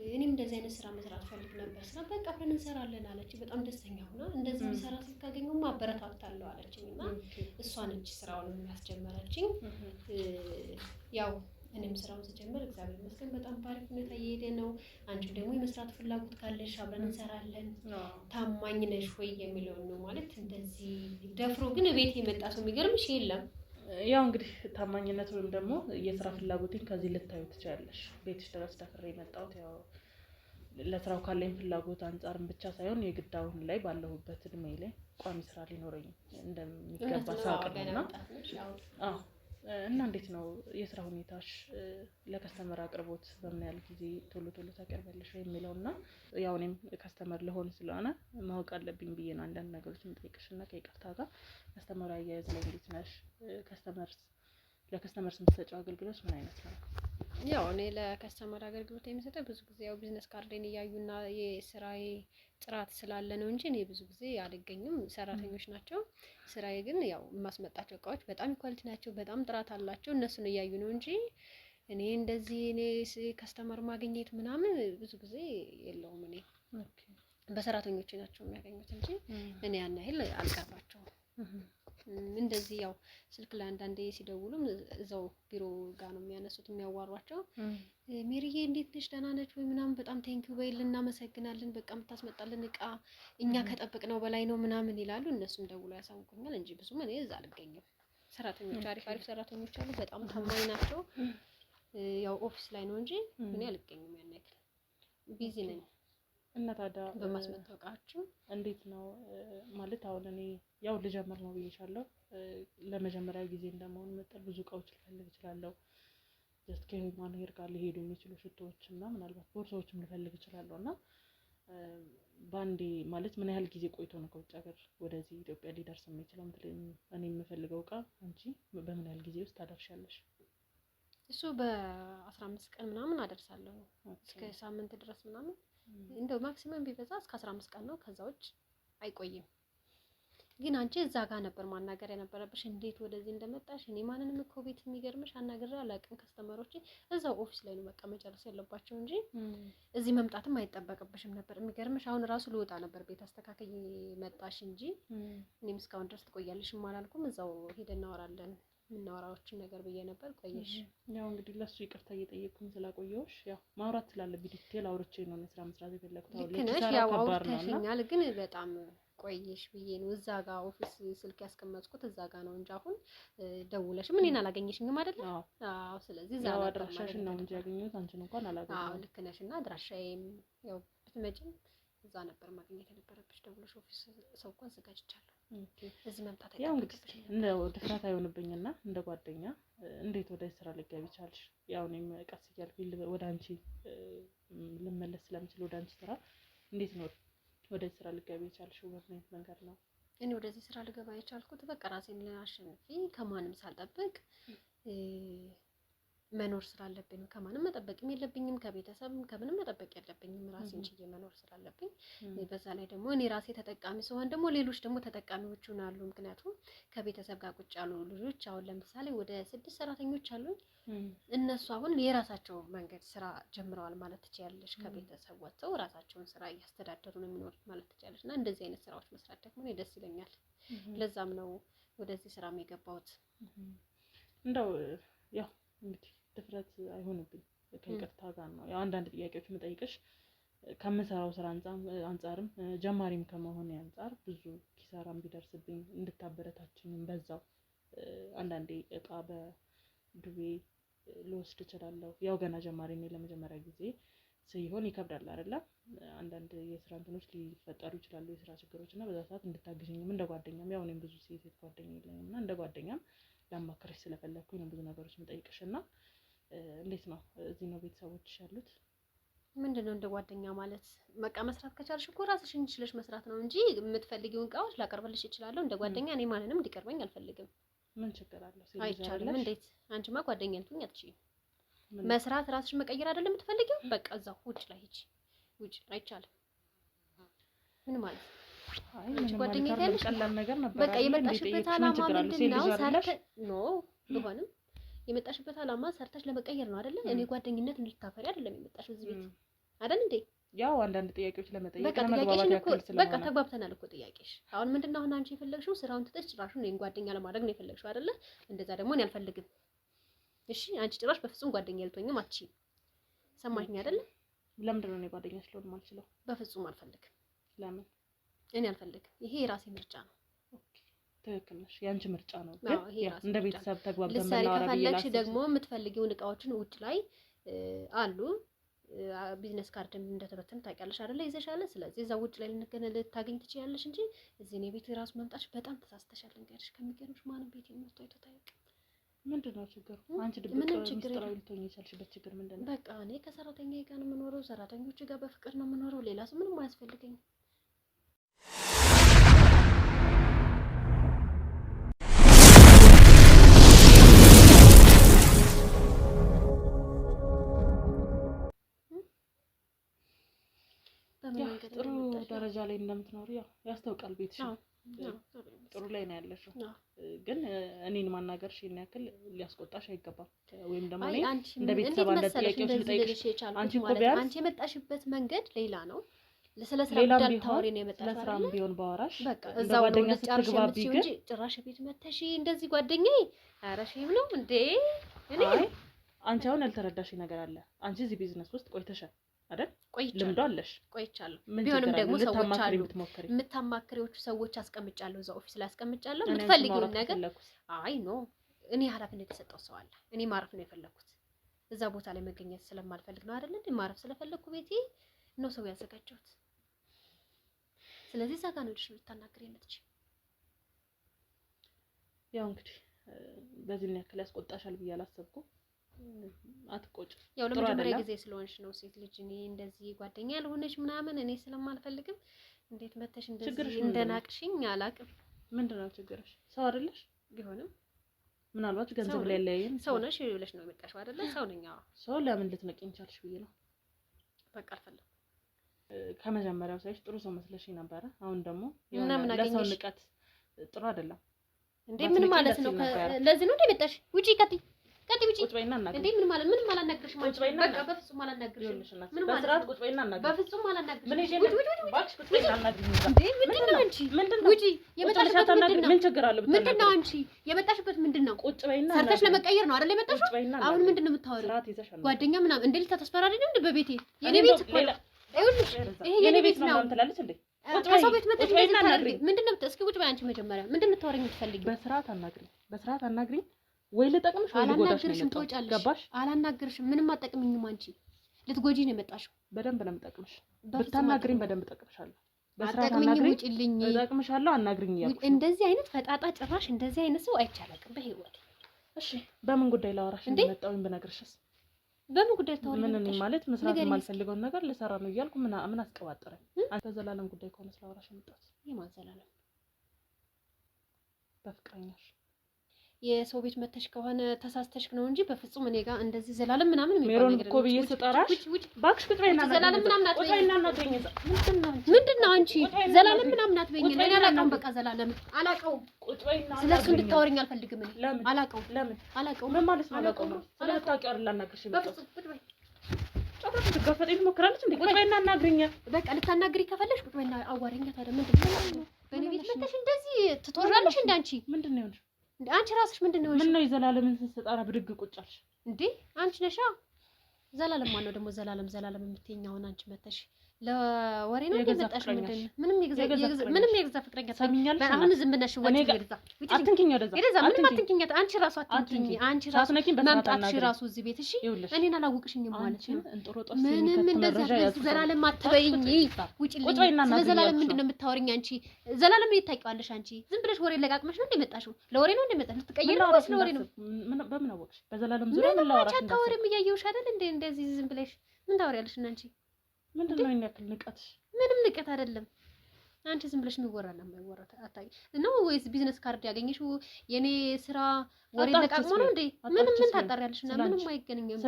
እኔም እንደዚህ አይነት ስራ መስራት ፈልግ ነበር። ስራ በቃ አብረን እንሰራለን አለች። በጣም ደስተኛ ሆና እንደዚህ የሚሰራ ሴት ካገኘሁማ አበረታታለሁ አለችኝ እና እሷ ነች ስራውን የሚያስጀመረችኝ። ያው እኔም ስራውን ስጀምር እግዚአብሔር ይመስገን በጣም በአሪፍ ሁኔታ እየሄደ ነው። አንቺ ደግሞ የመስራት ፍላጎት ካለሽ አብረን እንሰራለን። ታማኝ ነሽ ወይ የሚለውን ነው ማለት እንደዚህ ደፍሮ ግን ቤት የመጣ ሰው የሚገርምሽ የለም። ያው እንግዲህ ታማኝነት ወይም ደግሞ የስራ ፍላጎቴን ከዚህ ልታዩ ትችላለሽ። ቤትሽ ድረስ ደፍሬ የመጣሁት ያው ለስራው ካለኝ ፍላጎት አንጻርም ብቻ ሳይሆን የግድ አሁን ላይ ባለሁበት እድሜ ላይ ቋሚ ስራ ሊኖረኝ እንደሚገባ ሳውቅ ነውና እና እንዴት ነው የስራ ሁኔታሽ? ለከስተመር አቅርቦት በምን ያህል ጊዜ ቶሎ ታቀርባለሽ የሚለውና ያው እኔም ከስተመር ልሆን ስለሆነ ማወቅ አለብኝ ብዬ ነው አንዳንድ ነገሮችን ጠይቅሽና ከይቅርታ ጋር ከስተመር አያያዝ ላይ እንዴት ነሽ? ለከስተመር የምትሰጪው አገልግሎት ምን አይነት ነው? ያው እኔ ለከስተመር አገልግሎት የምሰጠው ብዙ ጊዜ ያው ቢዝነስ ካርዴን እያዩና የስራዬ ጥራት ስላለ ነው እንጂ እኔ ብዙ ጊዜ አልገኝም። ሰራተኞች ናቸው። ስራዬ ግን ያው የማስመጣቸው እቃዎች በጣም ኳሊቲ ናቸው፣ በጣም ጥራት አላቸው። እነሱን እያዩ ነው እንጂ እኔ እንደዚህ ከስተመር ማግኘት ምናምን ብዙ ጊዜ የለውም። እኔ በሰራተኞቼ ናቸው የሚያገኙት እንጂ እኔ ያን ያህል አልቀርባቸውም። እንደዚህ ያው ስልክ ላይ አንዳንዴ ሲደውሉም እዛው ቢሮ ጋር ነው የሚያነሱት የሚያዋሯቸው። ሜሪዬ እንዴት ነሽ ደህና ነች ወይ ምናምን በጣም ቴንኪው በይል እናመሰግናለን፣ በቃ የምታስመጣልን እቃ እኛ ከጠበቅነው በላይ ነው ምናምን ይላሉ። እነሱም ደውለው ያሳውቁኛል እንጂ ብዙም እኔ እዛ አልገኝም። ሰራተኞች አሪፍ ሰራተኞች አሉ፣ በጣም ታማኝ ናቸው። ያው ኦፊስ ላይ ነው እንጂ እኔ አልገኝም። ያን ያክል ቢዚ ነኝ። እና ታዲያ በማስመጣቃችሁ እንዴት ነው ማለት አሁን እኔ ያው ልጀምር ነው ብዬሻለሁ። ለመጀመሪያ ጊዜ እንደመሆን መጠን ብዙ እቃዎች ልፈልግ እችላለሁ። ጀስት ከሁማን ሄር ጋር ሊሄዱ የሚችሉ ሽቶዎች እና ምናልባት ቦርሳዎችም ልፈልግ እችላለሁ። እና ባንዴ ማለት ምን ያህል ጊዜ ቆይቶ ነው ከውጭ ሀገር ወደዚህ ኢትዮጵያ ሊደርስ የሚችለው? እኔ የምፈልገው እቃ አንቺ በምን ያህል ጊዜ ውስጥ ታደርሻለሽ? እሱ በ15 ቀን ምናምን አደርሳለሁ። እስከ ሳምንት ድረስ ምናምን እንደው ማክሲመም ቢበዛ እስከ 15 ቀን ነው። ከዛ ውጭ አይቆይም። ግን አንቺ እዛ ጋር ነበር ማናገር የነበረብሽ እንዴት ወደዚህ እንደመጣሽ። እኔ ማንንም እኮ ቤት የሚገርምሽ አናግሬ አላውቅም። ከስተመሮቼ እዛው ኦፊስ ላይ ነው በቃ መጨረስ ያለባቸው እንጂ እዚህ መምጣትም አይጠበቅብሽም ነበር። የሚገርምሽ አሁን ራሱ ልወጣ ነበር ቤት አስተካክዬ መጣሽ እንጂ እኔም እስካሁን ድረስ ትቆያለሽም አላልኩም። እዛው ሄደን እናወራለን የምናወራዎችን ነገር ብዬ ነበር። ቆየሽ። ያው እንግዲህ ለሱ ይቅርታ እየጠየቅኩኝ ስላቆየሁሽ ያው ማውራት ስላለብኝ ዲቴል አውርቼ ነው ስራ መስራት የፈለኩት። ልክ ነሽ። ያው አውርተሽኛል ግን በጣም ቆየሽ ብዬ ነው እዛ ጋር ኦፊስ ስልክ ያስቀመጥኩት እዛ ጋር ነው እንጂ አሁን ደውለሽም እኔን አላገኘሽኝም አይደል? አዎ። ስለዚህ እዛ ጋር አድራሻሽን ነው እንጂ ያገኘሁት አንቺን እንኳን አላገኘሁም። አዎ ልክ ነሽ። እና አድራሻዬም ያው ብትመጪም እዛ ነበር ማግኘት የነበረብሽ። ደውለሽ ኦፊስ ሰው እንኳን አዘጋጅቻለሁ። እዚህ መምጣት ያው እንግዲህ እንደው ድፍረት አይሆንብኝና እንደ ጓደኛ እንዴት ወደ ስራ ልትገቢ ቻልሽ? ያው እኔም ቀስ እያልኩኝ ወደ አንቺ ልመለስ ስለምችል ወደ አንቺ ስራ እንዴት ነው ወደ ስራ ልትገቢ የቻልሽው? በምን መንገድ ነው? እኔ ወደዚህ ስራ ልገባ የቻልኩት በቃ ራሴን አሸንፌ ከማንም ሳልጠብቅ መኖር ስላለብኝ ነው። ከማንም መጠበቅም የለብኝም፣ ከቤተሰብም ከምንም መጠበቅ የለብኝም። ራሴን ችዬ መኖር ስላለብኝ በዛ ላይ ደግሞ እኔ ራሴ ተጠቃሚ ስሆን ደግሞ ሌሎች ደግሞ ተጠቃሚዎች ይሆናሉ። ምክንያቱም ከቤተሰብ ጋር ቁጭ ያሉ ልጆች አሁን ለምሳሌ ወደ 6 ሰራተኞች አሉኝ። እነሱ አሁን የራሳቸው መንገድ ስራ ጀምረዋል ማለት ትችያለሽ። ከቤተሰብ ወጥተው ራሳቸውን ስራ እያስተዳደሩ ነው የሚኖሩት ማለት ትችያለሽ። እና እንደዚህ አይነት ስራዎች መስራት ደግሞ እኔ ደስ ይለኛል። ለዛም ነው ወደዚህ ስራ የገባሁት። እንደው ያው እንግዲህ ድፍረት አይሆንብኝ ከይቅርታ ጋር ነው ያው አንዳንድ ጥያቄዎች የምጠይቅሽ ከምሰራው ስራ አንጻርም ጀማሪም ከመሆን አንጻር ብዙ ኪሳራም ቢደርስብኝ እንድታበረታችኝም በዛው አንዳንዴ እቃ በዱቤ ልወስድ እችላለሁ። ያው ገና ጀማሪ ነኝ። ለመጀመሪያ ጊዜ ሲሆን ይከብዳል አይደለ? አንዳንድ የስራ እንትኖች ሊፈጠሩ ይችላሉ፣ የስራ ችግሮች እና በዛ ሰዓት እንድታግዥኝም እንደ ጓደኛም ያው እኔም ብዙ ሴት ጓደኛ የለኝም እና እንደ ጓደኛም ላማክርሽ ስለፈለኩኝ ነው ብዙ ነገሮች የምጠይቅሽ። እና እንዴት ነው እዚህ ነው ቤተሰቦችሽ ያሉት? ምንድነው እንደ ጓደኛ ማለት በቃ መስራት ከቻልሽ እኮ ራስሽን እንችለሽ መስራት ነው እንጂ የምትፈልጊውን እቃዎች ላቀርብልሽ እችላለሁ። እንደ ጓደኛ እኔ ማንንም እንዲቀርበኝ አልፈልግም። ምን ችግር አለው? አይቻልም። እንዴት? አንቺማ ጓደኛ ልትሆኚ አትችይም። መስራት ራስሽን መቀየር አይደለም የምትፈልጊው? በቃ እዛው ውጭ ላይ ሂጂ። ውጭ አይቻልም። ምን ማለት አይ ምን ጓደኛ ያለሽ ቀላል ነገር ነበር። በቃ የመጣሽበት አላማ ምንድነው? ሰርተ ኖ ቢሆንም የመጣሽበት አላማ ሰርተሽ ለመቀየር ነው አይደለ? እኔ ጓደኝነት እንድታፈሪ አይደለም የመጣሽው እዚህ ቤት አይደል እንዴ? ያው አንዳንድ ጥያቄዎች ለመጠየቅ ለመግባባት ያክል ስለሆነ በቃ ተግባብተናል እኮ ጥያቄሽ። አሁን ምንድነው አሁን አንቺ የፈለግሽው ስራውን ትተሽ ጭራሹን እኔን ጓደኛ ለማድረግ ነው የፈለግሽው አይደለ? እንደዛ ደግሞ እኔ አልፈልግም። እሺ አንቺ ጭራሽ በፍጹም ጓደኛ ልትሆኝም አትችይም። ሰማሽኝ አይደለ? ለምንድን ነው እኔ ጓደኛሽ ልሆን የማልችለው? በፍጹም አልፈልግም። ለምን? እኔ አልፈልግም። ይሄ የራሴ ምርጫ ነው። ኦኬ ትክክል ነሽ። ያንቺ ምርጫ ነው። ግን እንደ ቤተሰብ ተግባብተን ልትሰሪ ከፈለግሽ ደግሞ የምትፈልጊውን እቃዎችን ውጭ ላይ አሉ። ቢዝነስ ካርድ እንደተበተን ታውቂያለሽ አይደለ? ይዘሻለ። ስለዚህ እዛ ውጭ ላይ ልታገኝ ትችያለሽ እንጂ እዚህ እኔ ቤት ራሱ መምጣትሽ በጣም ተሳስተሻል። እንግዲህ ከሚገርምሽ ማንም ቤት የመጣው አይቶ ታውቂ። ምንድነው ችግሩ? አንቺ ድብቅ ሚስጥራዊ ልትሆኚ የቻልሽበት ችግር ምንድነው? በቃ እኔ ከሰራተኛዬ ጋር ነው የምኖረው፣ ሰራተኞች ጋር በፍቅር ነው የምኖረው። ሌላ ሰው ምንም አያስፈልገኝም። ጥሩ ደረጃ ላይ እንደምትኖሪ ያው ያስታውቃል። ቤትሽ ጥሩ ላይ ነው ያለሽው። ግን እኔን ማናገርሽ ይሄን ያክል ሊያስቆጣሽ አይገባም። ወይም ደግሞ እኔ እንደ ቤተሰብ አንድ ጥያቄዎች ልጠይቅሽ። አንቺ እኮ ቢያንስ አንቺ የመጣሽበት መንገድ ሌላ ነው። ስለ ስራ ጉዳይ ታወሪ ነው የመጣሽው። ስለ ስራም ቢሆን ባወራሽ በቃ እዛው ጓደኛ ስትግባቢ ግን ጭራሽ ቤት መተሽ እንደዚህ ጓደኛዬ አረሽም ነው እንዴ? እኔ አንቺ አሁን ያልተረዳሽ ነገር አለ። አንቺ እዚህ ቢዝነስ ውስጥ ቆይተሻል አይደል? ልምዶ አለሽ። ቆይቻለሁ። ቢሆንም ደግሞ ሰዎች አሉ የምታማክሪዎቹ ሰዎች አስቀምጫለሁ፣ እዛ ኦፊስ ላይ አስቀምጫለሁ። የምትፈልጊውን ነገር አይ ኖ እኔ ኃላፊነት የተሰጠው ሰው አለ። እኔ ማረፍ ነው የፈለኩት። እዛ ቦታ ላይ መገኘት ስለማልፈልግ ነው አይደል እንዴ? ማረፍ ስለፈለኩ ቤቴ ነው ሰው ያዘጋጀሁት። ስለዚህ እዛ ጋር ነው ልታናግሪ የምትችይው። ያው እንግዲህ በዚህ ምን ያክል ያስቆጣሻል ብዬ አላሰብኩም። አትቆጭ። ያው ለመጀመሪያ ጊዜ ስለሆንሽ ነው ሴት ልጅ እኔ እንደዚህ ጓደኛ ያልሆነች ምናምን እኔ ስለማልፈልግም እንዴት መተሽ እንደዚህ እንደናቅሽኝ አላቅም። ምንድነው ችግርሽ? ሰው አይደለሽ? ቢሆንም ምናልባት ገንዘብ ላይ ያለየን ሰው ነሽ ብለሽ ነው የመጣሽው አይደለ? ሰው ነኝ። አዎ ሰው ለምን ልትነቂኝ ቻልሽ ብዬ ነው። በቃ አልፈለኩም። ከመጀመሪያው ሳይሽ ጥሩ ሰው መስለሽኝ ነበረ። አሁን ደግሞ ለሰው ንቀት ጥሩ አይደለም እንዴ? ምን ማለት ነው? ለዚህ ነው እንደ መጣሽ? ውጪ ቀጥይ ውጪ። ቁጭ በይና እናግሪኝ። እንዴ ምን ማለት ምንም አላናግርሽም። በቃ በፍጹም አላናግርሽም። ምን ማለት በስርዓት ቁጭ በይና እናግሪኝ። በፍጹም አላናግርሽም። ምን ይዤ ባክሽ ቁጭ በይና እናግሪኝ። እንዴ ምንድነው አንቺ? ውጪ። የመጣሽበት ምንድነው? ምን ችግር አለው? ምንድነው አንቺ የመጣሽበት ምንድነው? ቁጭ በይና ሰርተሽ ለመቀየር ነው አይደል የመጣሽው? አሁን ምንድነው የምታወሪው? ጓደኛ ምናምን እንዴ ልታስፈራሪ ነው እንዴ? በቤቴ የኔ ቤት እኮ ይኸውልሽ፣ ይሄ የኔ ቤት ነው ትላለች እንዴ? ከሰው ቤት መጥተሽ እንደዚህ ታደርጊ ምንድነው? እስኪ ቁጭ በይ አንቺ መጀመሪያ ምንድነው የምታወሪኝ? የምትፈልጊው በስርዓት አናግሪኝ ወይ ልጠቅምሽ ወይ ልጎዳሽ ነው። ትወጫለሽ። ገባሽ? አላናግርሽም። ምንም አጠቅምኝም። አንቺ ልትጎጂ ነው የመጣሽው። በደንብ ነው የምጠቅምሽ። ብታናግሪኝ በደንብ እጠቅምሻለሁ። በስርዓት አናግሪኝ። ውጪልኝ። እጠቅምሻለሁ። አናግሪኝ እያልኩሽ እንደዚህ አይነት ፈጣጣ ጭራሽ እንደዚህ አይነት ሰው አይቻላቅም በህይወት። እሺ በምን ጉዳይ ላወራሽ እንደመጣሁኝ ብነግርሽስ? በምን ጉዳይ ታወሪ? ምን እኔ ማለት መስራት የማልፈልገውን ነገር ልሰራ ነው እያልኩ ምን አስቀባጠረኝ? አንተ ዘላለም ጉዳይ ከሆነ ስላወራሽ የመጣሁት። የማን ዘላለም? በፍቅረኛሽ የሰው ቤት መተሽ ከሆነ ተሳስተሽ ነው እንጂ በፍጹም እኔ ጋር እንደዚህ ዘላለም ምናምን የሚባል ነገር ሜሮን እኮ ብዬ ስጠራሽ ባክሽ ቁጭ በይና ዘላለም ምናምን አትበይኝ። ምንድነው አንቺ ዘላለም ምናምን አትበይኝ። እኔ አላውቀውም። በቃ ዘላለም አላውቀውም። ቁጭ በይና ስለሱ እንድታወሪኝ አልፈልግም። እኔ አላውቀውም። አላውቀውም። ምን ማለት ነው አላውቀውም? ስለታውቂው አይደል አናግርሽ የመጣሁት። በፍጹም ቁጭ በይ። ጨዋታ ትጋፈጠኝ ትሞክራለች እንዴ? ቁጭ በይና አናግሪኝ። በቃ ልታናግሪ ከፈለሽ ቁጭ በይና አዋሪኝ። ታዲያ ምንድነው በእኔ ቤት መተሽ እንደዚህ ትጦራለሽ? እንደ አንቺ ምንድነው ይሆንሽ? አንቺ ራስሽ ምንድነው? ምን ነው የዘላለምን ስትጠራ ብድግ ቁጭ አልሽ እንዴ? አንቺ ነሻ ዘላለም። ማነው ደግሞ ዘላለም የምትይኝ? አሁን አንቺ መተሽ ለወሬ ነው እንደመጣሽ? ምንድነው? ምንም የገዛ ፍቅረኛ ሰሚኛለሽ? አሁን ዝም ብለሽ ወጪ ይርዛ አትንኪኝ፣ ወደዛ ምንም አትንኪኝ። አንቺ ራሱ አትንኪኝ። አንቺ ራሱ መምጣትሽ ራሱ እዚህ ቤት እሺ፣ እኔን አላወቅሽኝም ማለት ነው። ምንም እንደዚህ ዘላለም አትበይኝ። ውጪልኝ። ስለ ዘላለም ምንድነው የምታወሪኝ አንቺ? ዘላለም እንዴት ታውቂዋለሽ አንቺ? ዝም ብለሽ ወሬ ለቃቅመሽ ነው እንደመጣሽው? ለወሬ ነው እንደመጣሽ? ልትቀየሪ ነው ወይስ ለወሬ ነው? በምን አወቅሽ? በዘላለም ዙሪያ ምን ላወራሽ? አታወሪም። እያየሁሽ አይደል እንዴ? እንደዚህ ዝም ብለሽ ምን ታወሪያለሽ? እና አንቺ ምንድነው የሚያክል ንቀትሽ? ምንም ንቀት አይደለም። አንቺ ዝም ብለሽ የሚወራና የማይወራ አታይ ነው ወይስ ቢዝነስ ካርድ ያገኘሽው የኔ ስራ ወሬ ለቃቅሞ ነው እንዴ? ምን ታጣሪያለሽ? እና ምንም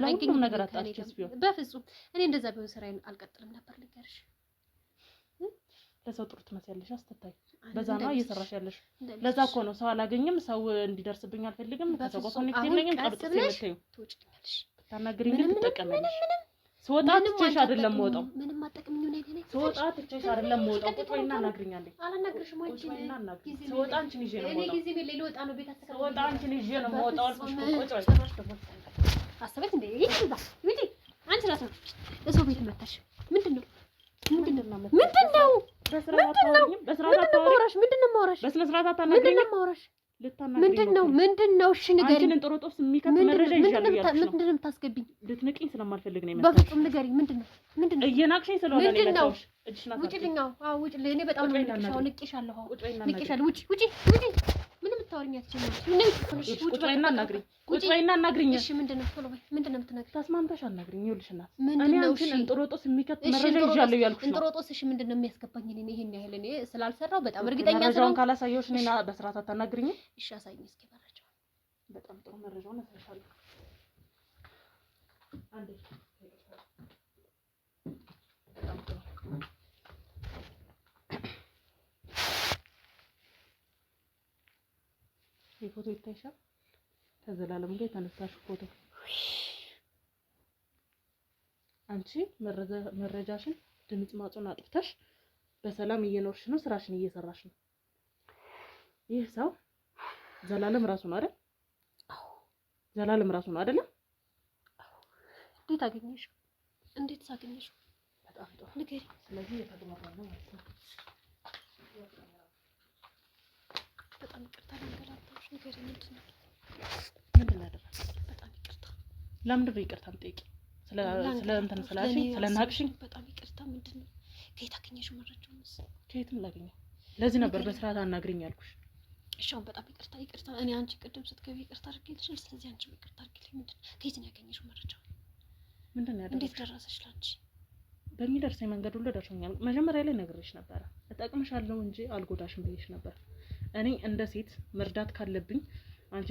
አይገኝም ነገር አጣችስ ቢሆን በፍጹም እኔ እንደዛ ቢሆን ስራዬን አልቀጥልም ነበር። ልንገርሽ፣ ለሰው ጥሩ ትመስያለሽ፣ አስተታይ በዛ ነው እየሰራሽ ያለሽ። ለዛ እኮ ነው ሰው አላገኝም፣ ሰው እንዲደርስብኝ አልፈልግም፣ ከሰው ጋር ኮኔክት የለኝም። ቀጥታ የምትይው ትወጪኛለሽ። ታናግሪኝ ግን ትጠቀሚያለሽ። ስወጣ ትቼሽ አይደለም የምወጣው። ምንም አጠቅምኝ ነው ነኝ ስወጣ ትቼሽ አይደለም የምወጣው። ቁጭ በይና አናግሪኛለኝ። አላናግርሽም ወይ? ስወጣ አንቺን ይዤ ነው የምወጣው። እኔ ጊዜ ቤት ልወጣ ነው። ቤት አስተካክል። ስወጣ አንቺን ይዤ ነው የምወጣው አልኩሽ። ቁጭ በይ። አሰበች እንዴ? ይሄ ይሄ አንቺ ራስ ነው እሰው ቤት መጣሽ። ምንድነው? ምንድነው? ምንድነው ማውራሽ? በስነ ስርዓት አታናግሪኝ። ምንድነው ማውራሽ? ምንድነው? እሺ ንገሪኝ። አንቺን እንጥሮጦስ የሚከት መረጃ ይዣለሁ ያልኩሽ ነው። ምንድነው የምታስገቢኝ? ልትንቂኝ ስለማልፈልግ ነው የመጣሁት። በፍጹም ንገሪኝ። ምንድነው? እየናቅሽኝ ስለሆነ ነው የመጣሁት። ውጪልኝ። አዎ ውጪልኝ። እኔ በጣም ነው ንቄሻለሁ። ውጪ። ምንም የምታወሪኝ አትችይም። ቁጭ በይና አናግሪኝ። ቁጭ በይና አናግሪኝ። እሺ ምንድነው? ቶሎ በይ። ምንድነው የምትነግሪኝ? ተስማምተሽ አናግሪኝ። ይኸውልሽ እናት እኔ አንቺን እንጥሮጦስ የሚከት መረጃ ይዣለሁ ያልኩሽ ነው። እንጥሮጦስ እሺ ምንድነው የሚያስገባኝ? እኔ ይሄን ያህል እኔ ስላልሰራው በጣም እርግጠኛ ስለሆንኩ መረጃውን ካላሳየሁሽ እኔና በስርዓት አታናግሪኝ። እሺ አሳይኝ እስኪ መረጃውን። በጣም ጥሩ መረጃውን አሳይሻለሁ። አንዴ በጣም ጥሩ የፎቶ ይታይሻል። ከዘላለም ጋር የተነሳሽው ፎቶ አንቺ መረጃሽን ድምጽ ማጹን አጥፍተሽ በሰላም እየኖርሽ ነው፣ ስራሽን እየሰራሽ ነው። ይህ ሰው ዘላለም ራሱ ነው አይደል? አዎ ዘላለም ራሱ ነው አይደል? አዎ። እንዴት አገኘሽ? እንዴት ሳገኘሽ? በጣም ጥሩ ንገሪ። ስለዚህ የተግባባን ነው ማለት ነው። በጣም ይቅርታ ለንገላታሽ። ንገሪ። ምንድን ያደረግሽ? በጣም ይቅርታ። ለምንድን ነው ይቅርታ የምጠይቂ? ስለ እንትን ስላልሽኝ ስለናቅሽኝ በጣም ይቅርታ። ምንድነው? ከየት አገኘሽው መረጃውንስ? ከየትም ላገኘው። ለዚህ ነበር በስርዓት አናግሪኝ ያልኩሽ። እሺ አሁን በጣም ይቅርታ። እኔ አንቺ ቅድም ስትገቢ ይቅርታ አድርጌልሻል። ስለዚህ አንቺ ይቅርታ አድርጊልኝ። ምንድነው? ከየት ነው ያገኘሽው መረጃው? ምንድነው ያደረግሽ? እንዴት ደረሰሽ ላንቺ? በሚደርሰኝ መንገድ ሁሉ ደርሶኛል። መጀመሪያ ላይ ነግሬሽ ነበር፣ እጠቅምሻለሁ እንጂ አልጎዳሽም ብዬሽ ነበር። እኔ እንደ ሴት መርዳት ካለብኝ አንቺ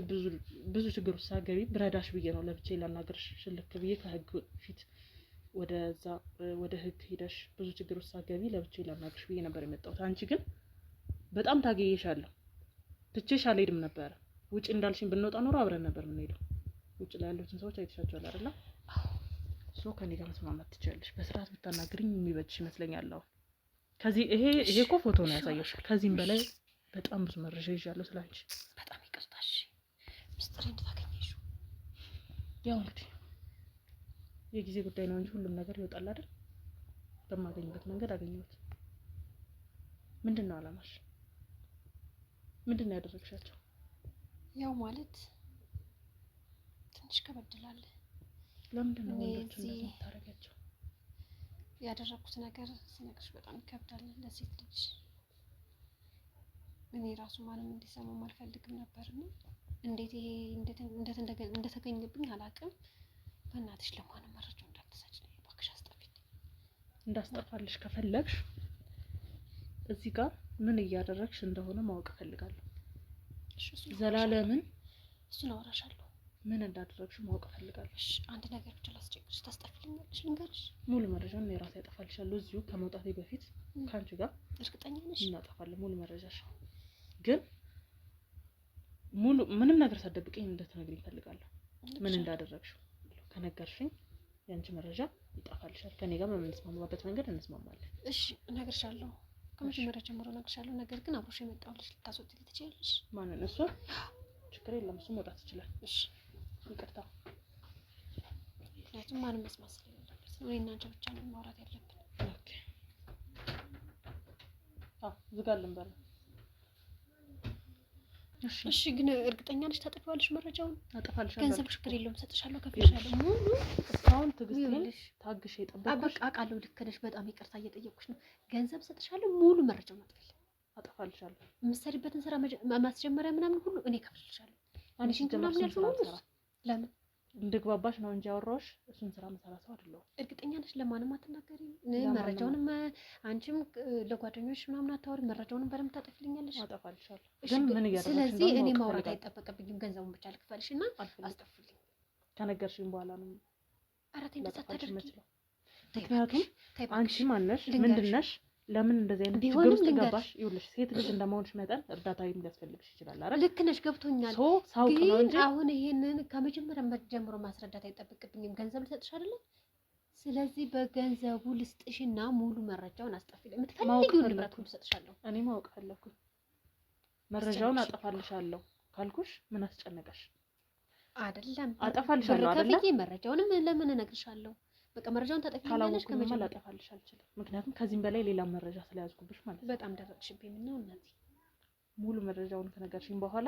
ብዙ ችግር ውስጥ ሳትገቢ ብረዳሽ ብዬ ነው ለብቻዬ ላናግርሽ ሽልክ ብዬ ከህግ ፊት ወደ ህግ ሄደሽ ብዙ ችግር ውስጥ ሳትገቢ ለብቻዬ ላናግርሽ ብዬ ነበር የመጣሁት። አንቺ ግን በጣም ታገየሻለሁ። ትቼሽ አልሄድም ነበር። ውጪ እንዳልሽኝ ብንወጣ ኖሮ አብረን ነበር የምንሄደው። ውጪ ላይ ያሉትን ሰዎች አይተሻቸዋል አይደል? አዎ። ከኔ ጋር መስማማት ትችያለሽ። በስርዓት ብታናግሪኝ የሚበጅሽ ይመስለኛል። አሁን ከዚህ ይሄ እኮ ፎቶ ነው ያሳየሽ። ከዚህም በላይ በጣም ብዙ መረጃ ይዣለሁ ስላንቺ። በጣም ይቅርታሽ። ምስጢሬን እንድታገኘሽው ያው እንግዲህ የጊዜ ጉዳይ ነው እንጂ ሁሉም ነገር ይወጣል አይደል? በማገኝበት መንገድ አገኘሁት። ምንድነው አላማሽ? ምንድነው ያደረግሻቸው? ያው ማለት ትንሽ ከበድላል። ለምንድነው ወንዶች እንደዚህ የምታረጋቸው? ያደረኩት ነገር ስነግርሽ በጣም ይከብዳል ለሴት ልጅ። እኔ ራሱ ማንም እንዲሰማው አልፈልግም ነበርና እንዴት ይሄ እንደተገኘብኝ አላውቅም። በእናትሽ ለማንም መረጃው እንዳትሰጪ እባክሽ፣ አስጠፊኝ። እንዳስጠፋልሽ ከፈለግሽ እዚህ ጋር ምን እያደረግሽ እንደሆነ ማወቅ እፈልጋለሁ። ዘላለምን እሱን አወራሻለሁ። ምን እንዳደረግሽ ማወቅ እፈልጋለሁ። እሺ አንድ ነገር ብቻ ላስቸግርሽ፣ ታስጠፊልኛለሽ? ልንገርሽ፣ ሙሉ መረጃውን እኔ ራሴ አጠፋልሻለሁ። እዚሁ ከመውጣቴ በፊት ካንቺ ጋር እርግጠኛ ነሽ? እናጠፋለን ሙሉ መረጃሽ። ግን ምንም ነገር ሳትደብቂኝ እንድትነግሪኝ እፈልጋለሁ። ምን እንዳደረግሽው ከነገርሽኝ ያንቺ መረጃ ይጣፋልሻል። ከኔ ጋር በምንስማማበት መንገድ እንስማማለን። እሺ እነግርሻለሁ። ከመጀመሪያ ጀምሮ እነግርሻለሁ። ነገር ግን አብሮሽ የመጣው ልጅ ልታስወጪልኝ ትችያለሽ? ማንን? እሱ ችግር የለም፣ እሱ መውጣት ይችላል። እሺ ይቅርታ። ምክንያቱም ማንም መስማት ስለሌለበት ነው። እኔና አንቺ ብቻ ነው ማውራት ያለብን። ኦኬ። ዝጋልን በል። እሺ ግን እርግጠኛ ነሽ ታጠፊዋለሽ? መረጃውን አጠፋልሻለሁ። ገንዘብ ችግር የለውም፣ ሰጥሻለሁ፣ ከፍልሻለሁ። ሙሉ እስካሁን ትዕግስቴን ታግሼ የጠበቅኩሽ። አውቃለሁ፣ ልክ ነሽ። በጣም ይቅርታ እየጠየቅኩሽ ነው። ገንዘብ ሰጥሻለሁ፣ ሙሉ መረጃውን አጥፊልኝ። አጠፋልሻለሁ። የምትሰሪበትን ስራ ማስጀመሪያ ምናምን ሁሉ እኔ ከፍልሻለሁ። አንቺ ምናምን ያልሽው ሁሉ ለምን እንድግባባሽ ነው እንጂ አወራሁሽ። እሱን ስራ መሰራ ሰው አይደለሁም። እርግጠኛ ነሽ? ለማንም አትናገሪም? መረጃውንም አንቺም ለጓደኞች ምናምን አታወሪ? መረጃውንም በደንብ ታጠፊልኛለሽ? አጠፋልሻለሁ። ግን ምን እያደረግሽ? ስለዚህ እኔ ማውራት አይጠበቅብኝም። ገንዘቡን ብቻ ልክፈልሽ እና አስጠፊልኝ። ከነገርሽኝ በኋላ ነው አራቴ እንደዛ ታደርጊ። ምክንያቱም አንቺ ማነሽ? ምንድነሽ? ለምን እንደዚህ አይነት ችግር ውስጥ ገባሽ? ይኸውልሽ ሴት ልጅ እንደመሆንሽ መጠን እርዳታም ሊያስፈልግሽ ይችላል አይደል? ልክ ነሽ፣ ገብቶኛል። ሳውቅ ነው እንጂ አሁን ይሄንን ከመጀመሪያ ጀምሮ ማስረዳት አይጠበቅብኝም። ገንዘብ ልሰጥሽ አይደለ? ስለዚህ በገንዘቡ ልስጥሽና ሙሉ መረጃውን አስጠፊልኝ። የምትፈልጊው ንብረት ሁሉ ሰጥሻለሁ። እኔ ማወቅ ፈለኩኝ። መረጃውን አጠፋልሻለሁ ካልኩሽ ምን አስጨነቀሽ? አይደለም አጠፋልሻለሁ አይደለም። ከፍዬ መረጃውንም ለምን እነግርሻለሁ? በቃ መረጃውን ታጠፊልኛለሽ። ከመጀመሪያ ላጠፋልሽ አልችልም። ምክንያቱም ከዚህም በላይ ሌላ መረጃ ስለያዝኩብሽ ማለት ነው። በጣም ደረቅሽብኝ ነው እናቴ። ሙሉ መረጃውን ከነገርሽኝ በኋላ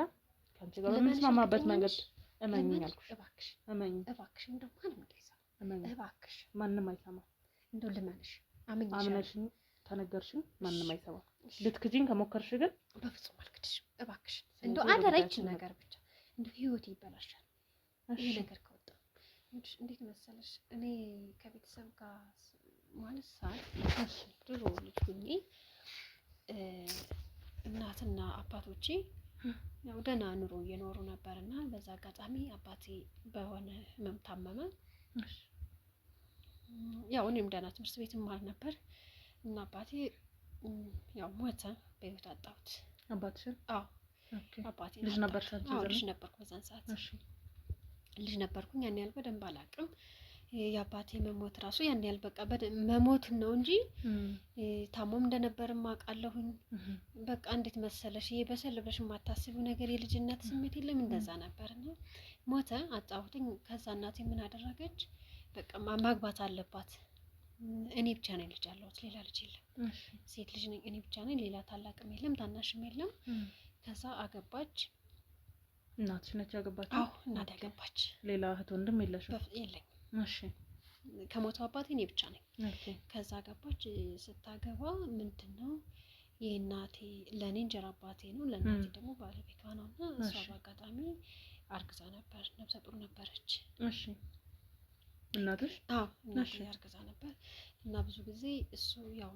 ካንቺ ጋር በምንስማማበት መንገድ እመኚኝ አልኩሽ። እባክሽ እመኚኝ፣ እባክሽ እንደው ማንም አይሰማ። እመኚኝ እባክሽ ማንም አይሰማ። እንደው ልመንሽ፣ አምኜሻለሁ። አምነሽኝ ተነገርሽኝ ማንም አይሰማ። ልትክጂኝ ከሞከርሽ ግን በፍጹም አልክድሽም። እባክሽ እንደው አደራችን ነገር ብቻ እንደው ህይወት ይበላሻል ይሄ ነገር ከወጣ። እንዴት መሰለሽ እኔ ከቤተሰብ ጋር ማለት ሰዓት ድሮ ልጅ ሁኜ እናትና አባቶቼ ያው ደህና ኑሮ እየኖሩ ነበርና በዛ አጋጣሚ አባቴ በሆነ ህመም ታመመ። ያው እኔም ደህና ትምህርት ቤት እማር ነበር እና አባቴ ያው ሞተ። በህይወት አጣሁት። አባትሽን? አዎ አባቴ ልጅ ነበርሽ? አዎ ልጅ ነበርኩ በዛን ሰዓት። ልጅ ነበርኩኝ። ያን ያህል በደንብ አላውቅም። የአባቴ መሞት ራሱ ያን ያህል በቃ መሞቱን ነው እንጂ ታሞም እንደነበርም አውቃለሁኝ። በቃ እንዴት መሰለሽ ይሄ በሰል ብለሽ የማታስቢው ነገር የልጅነት ስሜት የለም እንደዛ ነበርና ሞተ፣ አጣሁትኝ። ከዛ እናቴ ምን አደረገች? በቃ ማግባት አለባት። እኔ ብቻ ነኝ ልጅ አለሁት፣ ሌላ ልጅ የለም። ሴት ልጅ ነኝ፣ እኔ ብቻ ነኝ፣ ሌላ ታላቅም የለም ታናሽም የለም። ከዛ አገባች። እናትሽ ነች ያገባች? አዎ እናቴ ያገባች። ሌላ እህት ወንድም የለሽም? የለኝም። እሺ ከሞተው አባቴ እኔ ብቻ ነኝ። ከዛ አገባች። ስታገባ ምንድነው የእናቴ ለኔ እንጀራ አባቴ ነው፣ ለእናቴ ደግሞ ባለቤቷ ነው። እና እሷ በአጋጣሚ አርግዛ ነበር፣ ነፍሰ ጡር ነበረች። እሺ እናትሽ? አዎ እናቴ አርግዛ ነበር። እና ብዙ ጊዜ እሱ ያው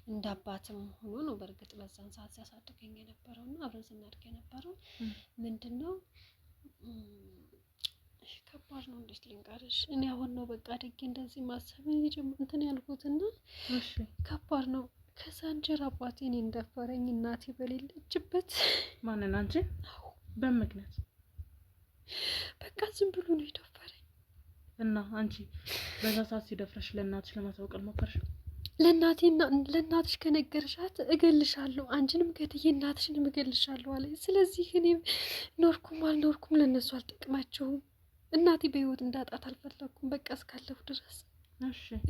እንደ አባትም ሆኖ ነው በእርግጥ በዛን ሰዓት ሲያሳድገኝ የነበረው እና አብረን ስናድግ የነበረው ምንድነው ከባድ ነው። እንዴት ልንገርሽ? እኔ አሁን ነው በቃ አድጌ እንደዚህ ማሰብ እንትን ያልኩትና ከባድ ነው። ከዛ እንጀራ አባቴ እኔን ደፈረኝ፣ እናቴ በሌለችበት። ማንን? አንቺ? አዎ በምክንያት በቃ ዝም ብሎ ነው የደፈረኝ። እና አንቺ በዛ ሰዓት ሲደፍረሽ ለእናትሽ ለማሳወቅ አልሞከርሽም? ለእናትሽ ከነገርሻት እገልሻለሁ፣ አንቺንም ገድዬ እናትሽንም እገልሻለሁ አለኝ። ስለዚህ እኔ ኖርኩም አልኖርኩም ለእነሱ አልጠቅማቸውም። እናቴ በህይወት እንዳጣት አልፈለኩም፣ በቃ እስካለሁ ድረስ።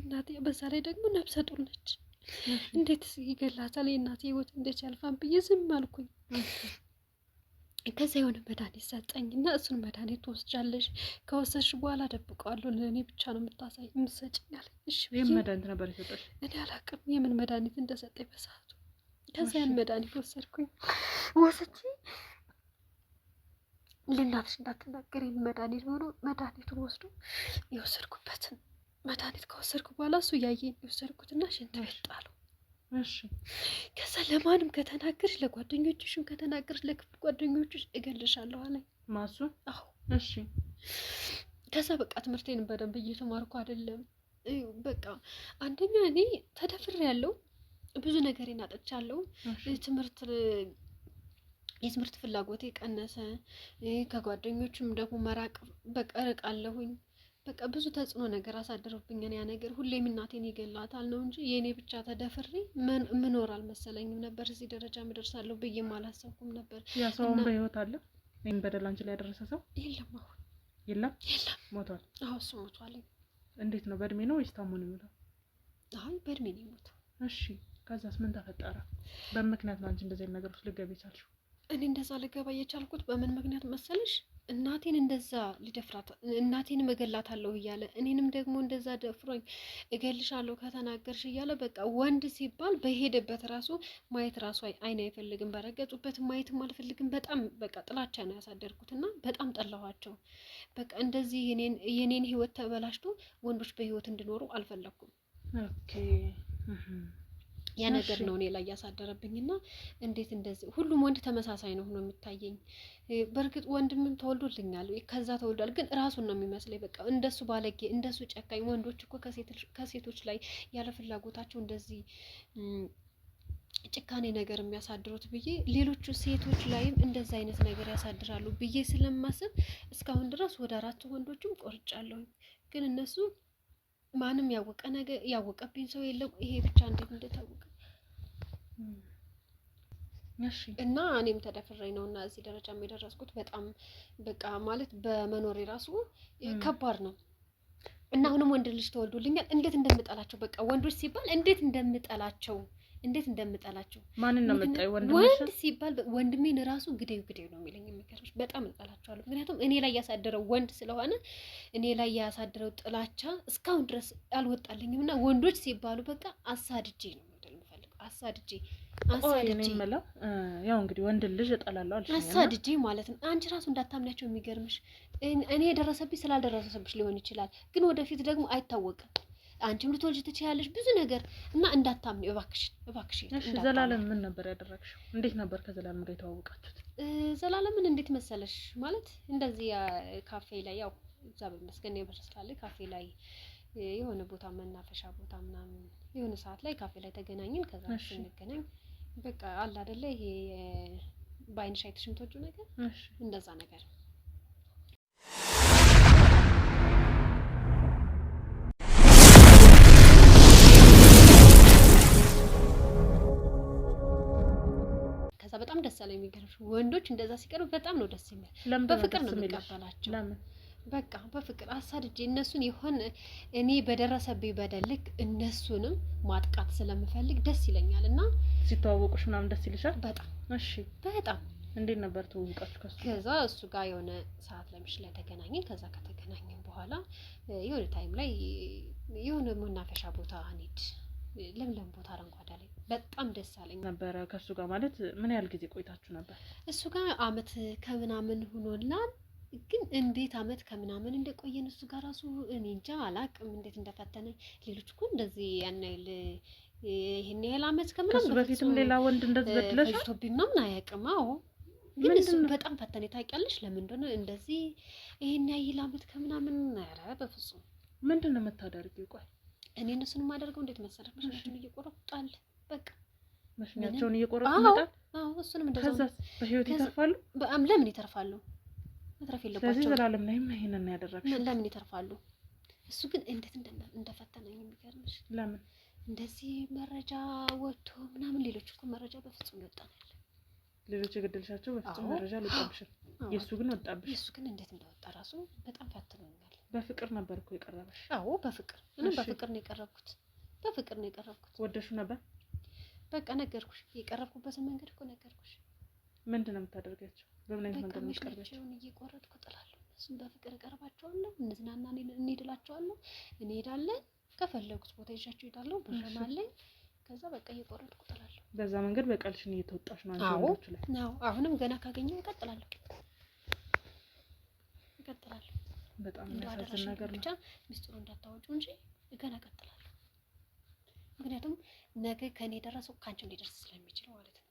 እናቴ በዛ ላይ ደግሞ ነፍሰ ጡር ነች። እንዴት ይገላታል? የእናቴ ህይወት እንዴት ያልፋን ብዬ ዝም አልኩኝ። ከዛ የሆነ መድኃኒት ሰጠኝ እና እሱን መድኃኒት ትወስጃለሽ፣ ከወሰድሽ በኋላ ደብቀዋለሁ፣ ለእኔ ብቻ ነው የምትሰጭኝ አለኝ። እሺ ይህም መድኃኒት ነበር የሰጠሽ? እኔ አላውቅም የምን መድኃኒት እንደሰጠኝ በሰዓቱ። ከዛ ያን መድኃኒት ወሰድኩኝ። ወስጄ ለእናትሽ እንዳትናገሪ መድኃኒት ሆኖ መድኃኒቱን ወስዶ የወሰድኩበትን መድኃኒት ከወሰድኩ በኋላ እሱ እያየኝ የወሰድኩትና ሽንት ቤት ጣለው። እሺ ከዛ ለማንም ከተናገርሽ፣ ለጓደኞችሽም ከተናገርሽ፣ ለክፍል ጓደኞችሽ እገልሻለሁ አለኝ። ማሱ? አዎ። እሺ ከዛ በቃ ትምህርቴን በደንብ እየተማርኩ አይደለም። በቃ አንደኛ እኔ ተደፍሬያለሁ፣ ብዙ ነገሬን አጥቻለሁ። የትምህርት ፍላጎቴ ቀነሰ። ከጓደኞችም ደግሞ መራቅ በቃ እርቃለሁኝ። በቃ ብዙ ተጽዕኖ ነገር አሳድሮብኛል ያ ነገር። ሁሌም እናቴን ይገላታል ነው እንጂ የእኔ ብቻ ተደፍሬ ምኖር አልመሰለኝም ነበር። እዚህ ደረጃ ምደርሳለሁ ብዬም አላሰብኩም ነበር። ያ ሰውም በህይወት አለ? ወይም በደል አንቺ ላይ ያደረሰ ሰው የለም? አሁን የለም? የለም። ሞቷል? አዎ እሱ ሞቷል። እንዴት ነው? በእድሜ ነው ወይስ ታሞ ነው የሞተው? አይ በእድሜ ነው የሞተው። እሺ ከዛስ ምን ተፈጠረ? በምክንያት ነው አንቺ እንደዚህ አይነት ነገር ውስጥ ልትገቢ የቻልሽው? እኔ እንደዛ ልገባ የቻልኩት በምን ምክንያት መሰለሽ? እናቴን እንደዛ ልደፍራት፣ እናቴንም እገላታለሁ እያለ እኔንም ደግሞ እንደዛ ደፍሮኝ እገልሻለሁ ከተናገርሽ እያለ በቃ ወንድ ሲባል በሄደበት ራሱ ማየት ራሱ አይን አይፈልግም፣ በረገጡበት ማየትም አልፈልግም። በጣም በቃ ጥላቻ ነው ያሳደርኩት እና በጣም ጠላኋቸው። በቃ እንደዚህ የኔን ህይወት ተበላሽቶ ወንዶች በህይወት እንዲኖሩ አልፈለኩም። ኦኬ ያ ነገር ነው እኔ ላይ ያሳደረብኝና እንዴት እንደዚህ ሁሉም ወንድ ተመሳሳይ ነው ሆኖ የሚታየኝ። በእርግጥ ወንድምም ተወልዶልኛል፣ ከዛ ተወልዷል፣ ግን ራሱን ነው የሚመስለኝ። በቃ እንደሱ ባለጌ፣ እንደሱ ጨካኝ ወንዶች እኮ ከሴቶች ላይ ያለ ፍላጎታቸው እንደዚህ ጭካኔ ነገር የሚያሳድሩት ብዬ ሌሎቹ ሴቶች ላይም እንደዛ አይነት ነገር ያሳድራሉ ብዬ ስለማስብ እስካሁን ድረስ ወደ 4 ወንዶችም ቆርጫለሁኝ። ግን እነሱ ማንም ያወቀ ነገር ያወቀብኝ ሰው የለም። ይሄ ብቻ እንዴት እንደታወቀ እና እኔም ተደፍሬ ነውና እዚህ ደረጃ የደረስኩት። በጣም በቃ ማለት በመኖሬ ራሱ ከባድ ነው። እና አሁንም ወንድ ልጅ ተወልዶልኛል። እንዴት እንደምጠላቸው በቃ ወንዶች ሲባል እንዴት እንደምጠላቸው ማንን ነው መጣይ? ወንድ ሲባል ወንድሜን ራሱ ግዴው ነው የሚለኝ። የሚገርምሽ በጣም እጠላቸዋለሁ። ምክንያቱም እኔ ላይ ያሳደረው ወንድ ስለሆነ እኔ ላይ ያሳደረው ጥላቻ እስካሁን ድረስ አልወጣልኝም። እና ወንዶች ሲባሉ በቃ አሳድጄ ነው አሳድጄ ያው እንግዲህ ወንድ ልጅ እጠላለሁ አልሽኝ። አሳድጄ ማለት ነው። አንቺ ራሱ እንዳታምናቸው። የሚገርምሽ እኔ የደረሰብኝ ስላልደረሰብሽ ሊሆን ይችላል፣ ግን ወደፊት ደግሞ አይታወቅም። አንቺም ልትወልጂ ትችያለሽ ብዙ ነገር እና እንዳታምኒ እባክሽ። እሺ ዘላለም ምን ነበር ያደረግሽው? እንዴት ነበር ከዘላለም ጋር የተዋወቃችሁት? ዘላለምን እንዴት መሰለሽ ማለት እንደዚህ ካፌ ላይ ያው እግዚአብሔር ይመስገን የብር ስላለ ካፌ ላይ የሆነ ቦታ መናፈሻ ቦታ ምናምን የሆነ ሰዓት ላይ ካፌ ላይ ተገናኘን። ከዛ ስንገናኝ በቃ አለ አይደለ ይሄ በአይንሽ አይተሽ የምትወጂው ነገር እንደዛ ነገር ከዛ በጣም ደስ አለኝ። የሚገርምሽ ወንዶች እንደዛ ሲቀርቡ በጣም ነው ደስ የሚል። በፍቅር ነው የሚቀበላቸው። በቃ በፍቅር አሳድጄ እነሱን ይሆን እኔ በደረሰብኝ በደልክ እነሱንም ማጥቃት ስለምፈልግ ደስ ይለኛል። እና ሲተዋወቁሽ ምናምን ደስ ይልሻል በጣም? እሺ በጣም። እንዴት ነበር ተዋወቃችሁ ከሱ? ከዛ እሱ ጋር የሆነ ሰዓት ለምሽ ላይ ተገናኘን። ከዛ ከተገናኘን በኋላ የሆነ ታይም ላይ የሆነ መናፈሻ ቦታ እንሂድ ለምለም ቦታ አረንጓዴ ላይ በጣም ደስ አለኝ ነበረ። ከሱ ጋር ማለት ምን ያህል ጊዜ ቆይታችሁ ነበር? እሱ ጋር አመት ከምናምን ሆኖላል። ግን እንዴት አመት ከምናምን እንደቆየን እሱ ጋር ራሱ እኔ እንጃ አላቅም እንዴት እንደፈተነኝ። ሌሎች እኮ እንደዚህ ያናይል ይሄን ያህል አመት ከምናምን ከሱ በፊትም ሌላ ወንድ እንደዚህ በድለሽ ፈጅቶብኝ ምናምን አያውቅም። አዎ ግን እሱ በጣም ፈተነ። ታውቂያለሽ ለምን እንደሆነ እንደዚህ ይሄን ያህል አመት ከምናምን? ኧረ በፍጹም። ምንድን ነው የምታደርጊው? ቆይ እኔ እነሱን የማደርገው እንዴት መሰለሽ? መሽናቸውን እየቆረጡ ጣል በቃ መሽናቸውን እየቆረጡ መጣል። አዎ እሱንም እንደዛ። ከዛ በህይወት ይተርፋሉ? ለምን ይተርፋሉ? መትረፍ የለባቸው። ስለዚህ ዘላለም ላይም ይሄንን ያደረግሽ ለምን ይተርፋሉ? እሱ ግን እንዴት እንደፈተነኝ የሚገርምሽ። ለምን እንደዚህ መረጃ ወጥቶ ምናምን ሌሎች እኮ መረጃ በፍጹም ይወጣናል። ሌሎች የገደልሻቸው በፍጹም መረጃ አልወጣብሽም። የሱ ግን ወጣብሽ። የሱ ግን እንዴት እንደወጣ ራሱ በጣም ፈትኖኛል። በፍቅር ነበር እኮ የቀረበሽ? አዎ በፍቅር እኔም በፍቅር ነው የቀረብኩት። በፍቅር ነው የቀረብኩት። ወደሹ ነበር? በቃ ነገርኩሽ። የቀረብኩበትን መንገድ እኮ ነገርኩሽ። ምንድን ነው የምታደርጋቸው? በምን አይነት መንገድ ነው የምትቀርባቸው? እየቆረጥኩ እጥላለሁ። እሱም በፍቅር እቀርባቸዋለሁ። እንዝናና እንሄድላቸዋለሁ። እንሄዳለን። ከፈለጉት ቦታ ይዣቸው እሄዳለሁ። ብርም አለኝ። ከዛ በቃ እየቆረጥኩ እጥላለሁ። በዛ መንገድ በቀልሽን እየተወጣሽ ነው አንቺ ወንዶች ላይ? አዎ አሁንም ገና ካገኘው እቀጥላለሁ። በጣም የሚያሳዝን ነገር ነው። ብቻ ሚስጥሩ እንዳታወጪው እንጂ ገና እቀጥላለሁ። ምክንያቱም ነገ ከኔ የደረሰው ካንቺም ሊደርስ ስለሚችል ማለት ነው።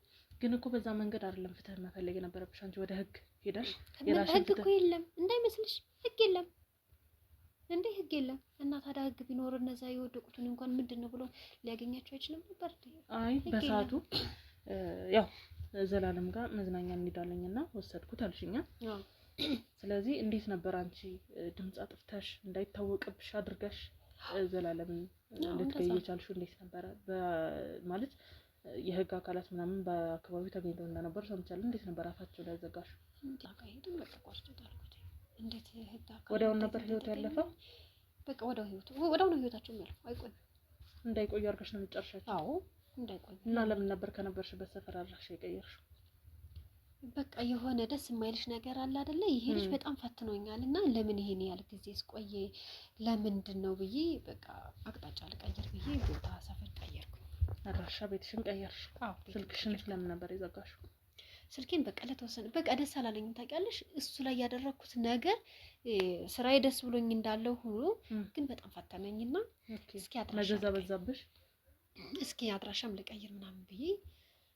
ግን እኮ በዛ መንገድ አይደለም ፍትህ መፈለግ የነበረብሽ። አንቺ ወደ ህግ ሄደሽ ህግ እኮ የለም እንዳይመስልሽ። ህግ የለም እንዴ? ህግ የለም። እና ታዲያ ህግ ቢኖር እነዛ የወደቁትን እንኳን ምንድነው ብሎ ሊያገኛቸው አይችልም ነበር? አይ በሰዓቱ ያው ዘላለም ጋር መዝናኛ እንሄዳለኝና ወሰድኩት አልሽኛ። ስለዚህ እንዴት ነበር አንቺ ድምጽ አጥፍተሽ እንዳይታወቅብሽ አድርገሽ ዘላለምን ልትገይ የቻልሽው? እንዴት ነበር? ማለት የህግ አካላት ምናምን በአካባቢው ተገኝተው እንደነበር ሰምቻለሁ። እንዴት ነበር አፋቸው ላይ ዘጋሽው? እንዴት ህግ አካላት ወዲያው ነበር ህይወት ያለፈው? በቃ ወዲያው ነው ህይወታቸው የሚያልፈው። አይቆይም። እንዳይቆዩ አድርገሽ ነው የምትጨርሻቸው? አዎ እንዳይቆዩ። እና ለምን ነበር ከነበርሽበት ሰፈር አድራሻ የቀየርሽው? በቃ የሆነ ደስ የማይልሽ ነገር አለ አይደለ? ይሄ ልጅ በጣም ፈትኖኛል እና ለምን ይሄን ያህል ጊዜ ስቆየ ለምንድን ነው ብዬ በቃ አቅጣጫ ልቀይር ብዬ ቦታ ሰፈር ቀየርኩኝ። አድራሻ ቤትሽን ቀየርሽ? አዎ። ስልክሽን ስለምን ነበር የዘጋሽው? ስልኬን በቃ ለተወሰነ በቃ ደስ አላለኝም። ታውቂያለሽ እሱ ላይ ያደረኩት ነገር ስራዬ ደስ ብሎኝ እንዳለው ሆኖ ግን በጣም ፈተነኝና እስኪ አድራሻ ነገዛ በዛብሽ። እስኪ አድራሻም ልቀይር ምናምን ብዬ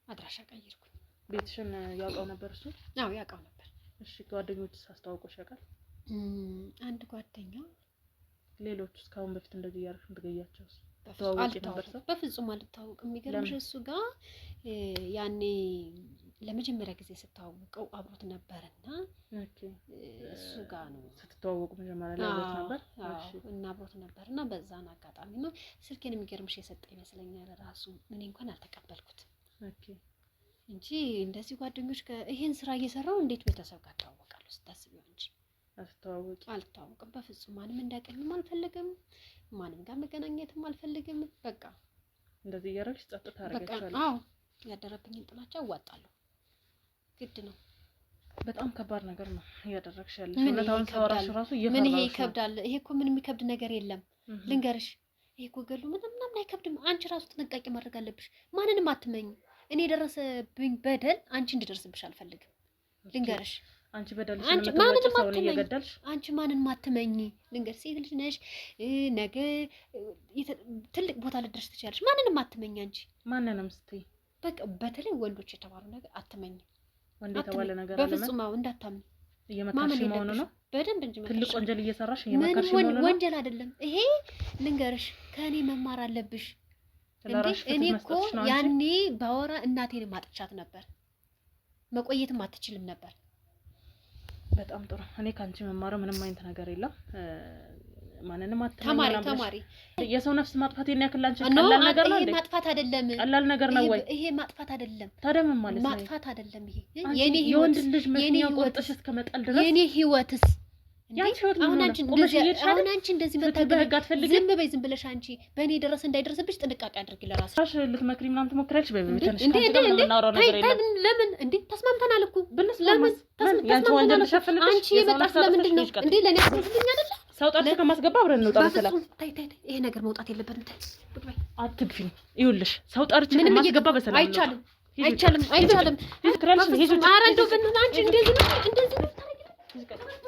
አድራሻ ቀይርኩኝ። ቤትሽን ያውቀው ነበር እሱ? አዎ ያውቀው ነበር። እሺ ጓደኞችስ አስተዋውቆሽ ያውቃል? አንድ ጓደኛ። ሌሎች እስካሁን በፊት እንደዚህ እያደረግሽ የምትገያቸው በፍጹም አልታወቅም። የሚገርምሽ እሱ ጋር ያኔ ለመጀመሪያ ጊዜ ስታዋውቀው አብሮት ነበርና ኦኬ እሱ ጋር ነው ስትተዋወቁ መጀመሪያ ላይ አብሮት ነበር? እሺ እና አብሮት ነበርና በዛን አጋጣሚ ነው ስልኬን የሚገርምሽ የሰጠ ይመስለኛል ራሱ እኔ እንኳን አልተቀበልኩት ኦኬ እንጂ እንደዚህ ጓደኞች ይሄን ስራ እየሰራው እንዴት ቤተሰብ ጋር ታወቃለሁ ስታስቢው እንጂ አልተዋወቅም በፍጹም ማንም እንዳቀኝም አልፈልግም ማንም ጋር መገናኘትም አልፈልግም በቃ እንደዚህ እያደረግሽ ጸጥታ አደረገሻለሁ አዎ ያደረብኝን ጥላቻ አዋጣለሁ ግድ ነው በጣም ከባድ ነገር ነው እያደረግሽ ያለሽ እውነታውን ሳወራሽ ራሱ እየፈራሽ ምን ይሄ ይከብዳል ይሄ እኮ ምን የሚከብድ ነገር የለም ልንገርሽ ይሄ እኮ ገሉ ምንም አይከብድም አንቺ ራሱ ጥንቃቄ ማድረግ አለብሽ ማንንም አትመኝ እኔ ደረሰብኝ በደል አንቺ እንድደርስብሽ አልፈልግም ልንገርሽ አንቺ በደልሽ ለመተዋወቅ ሰውን እየገደልሽ አንቺ ማንንም አትመኝ ልንገርሽ ሴት ልጅ ነሽ ነገ ትልቅ ቦታ ልትደርስ ትችያለሽ ማንንም አትመኝ አንቺ ማንንም ስትይ በቃ በተለይ ወንዶች የተባሉ ነገር አትመኝ ወንድ የተባለ ነገር አለ በፍጹም አው እንዳታምኝ እየመከርሽ መሆኑ ነው በደንብ እንጂ ትልቅ ወንጀል እየሰራሽ እየመከርሽ መሆኑ ነው ወንጀል አይደለም ይሄ ልንገርሽ ከኔ መማር አለብሽ እኔ እኮ ያኔ ባወራ እናቴን ማጥቻት ነበር መቆየትም አትችልም ነበር በጣም ጥሩ እኔ ካንቺ መማረው ምንም አይነት ነገር የለም ማንንም ተማሪ የሰው ነፍስ ማጥፋት የኔ ያክል አንቺ ቀላል ነገር ነው እንዴ ይሄ ማጥፋት አይደለም ቀላል ነገር ነው ወይ ይሄ ማጥፋት አይደለም ታዲያ ምን ማለት ነው ማጥፋት አይደለም ይሄ የኔ ህይወት ልጅ መስሚያ ቆርጥሽ እስከመጣል ድረስ የኔ ህይወትስ ያንቺ ህይወት አሁን አንቺ እንደዚህ መታገል ዝም ብለሽ አንቺ በእኔ ደረሰ እንዳይደርስብሽ ጥንቃቄ አድርጊ ለራስሽ ልትመክሪ ምናምን ትሞክራለሽ በቤተንሽ ለምን እንዴ ተስማምተናል እኮ ለምን ያንቺ ወንጀል ተሸፍነሽ አንቺ የመጣሽ ለምንድን ነው እንዴ ለኔ አስፈልግኝ አይደል ሰው ጠርቶ ከማስገባ አብረን እንውጣ በሰላም ታይ ይሄ ነገር መውጣት የለበትም ታይ አትግፊኝ ይኸውልሽ ሰው ጠርቶ ከማስገባ በሰላም አይቻልም ትክራልሽ ሄጂ ኧረ እንደው ግን አንቺ እንደዚህ ነው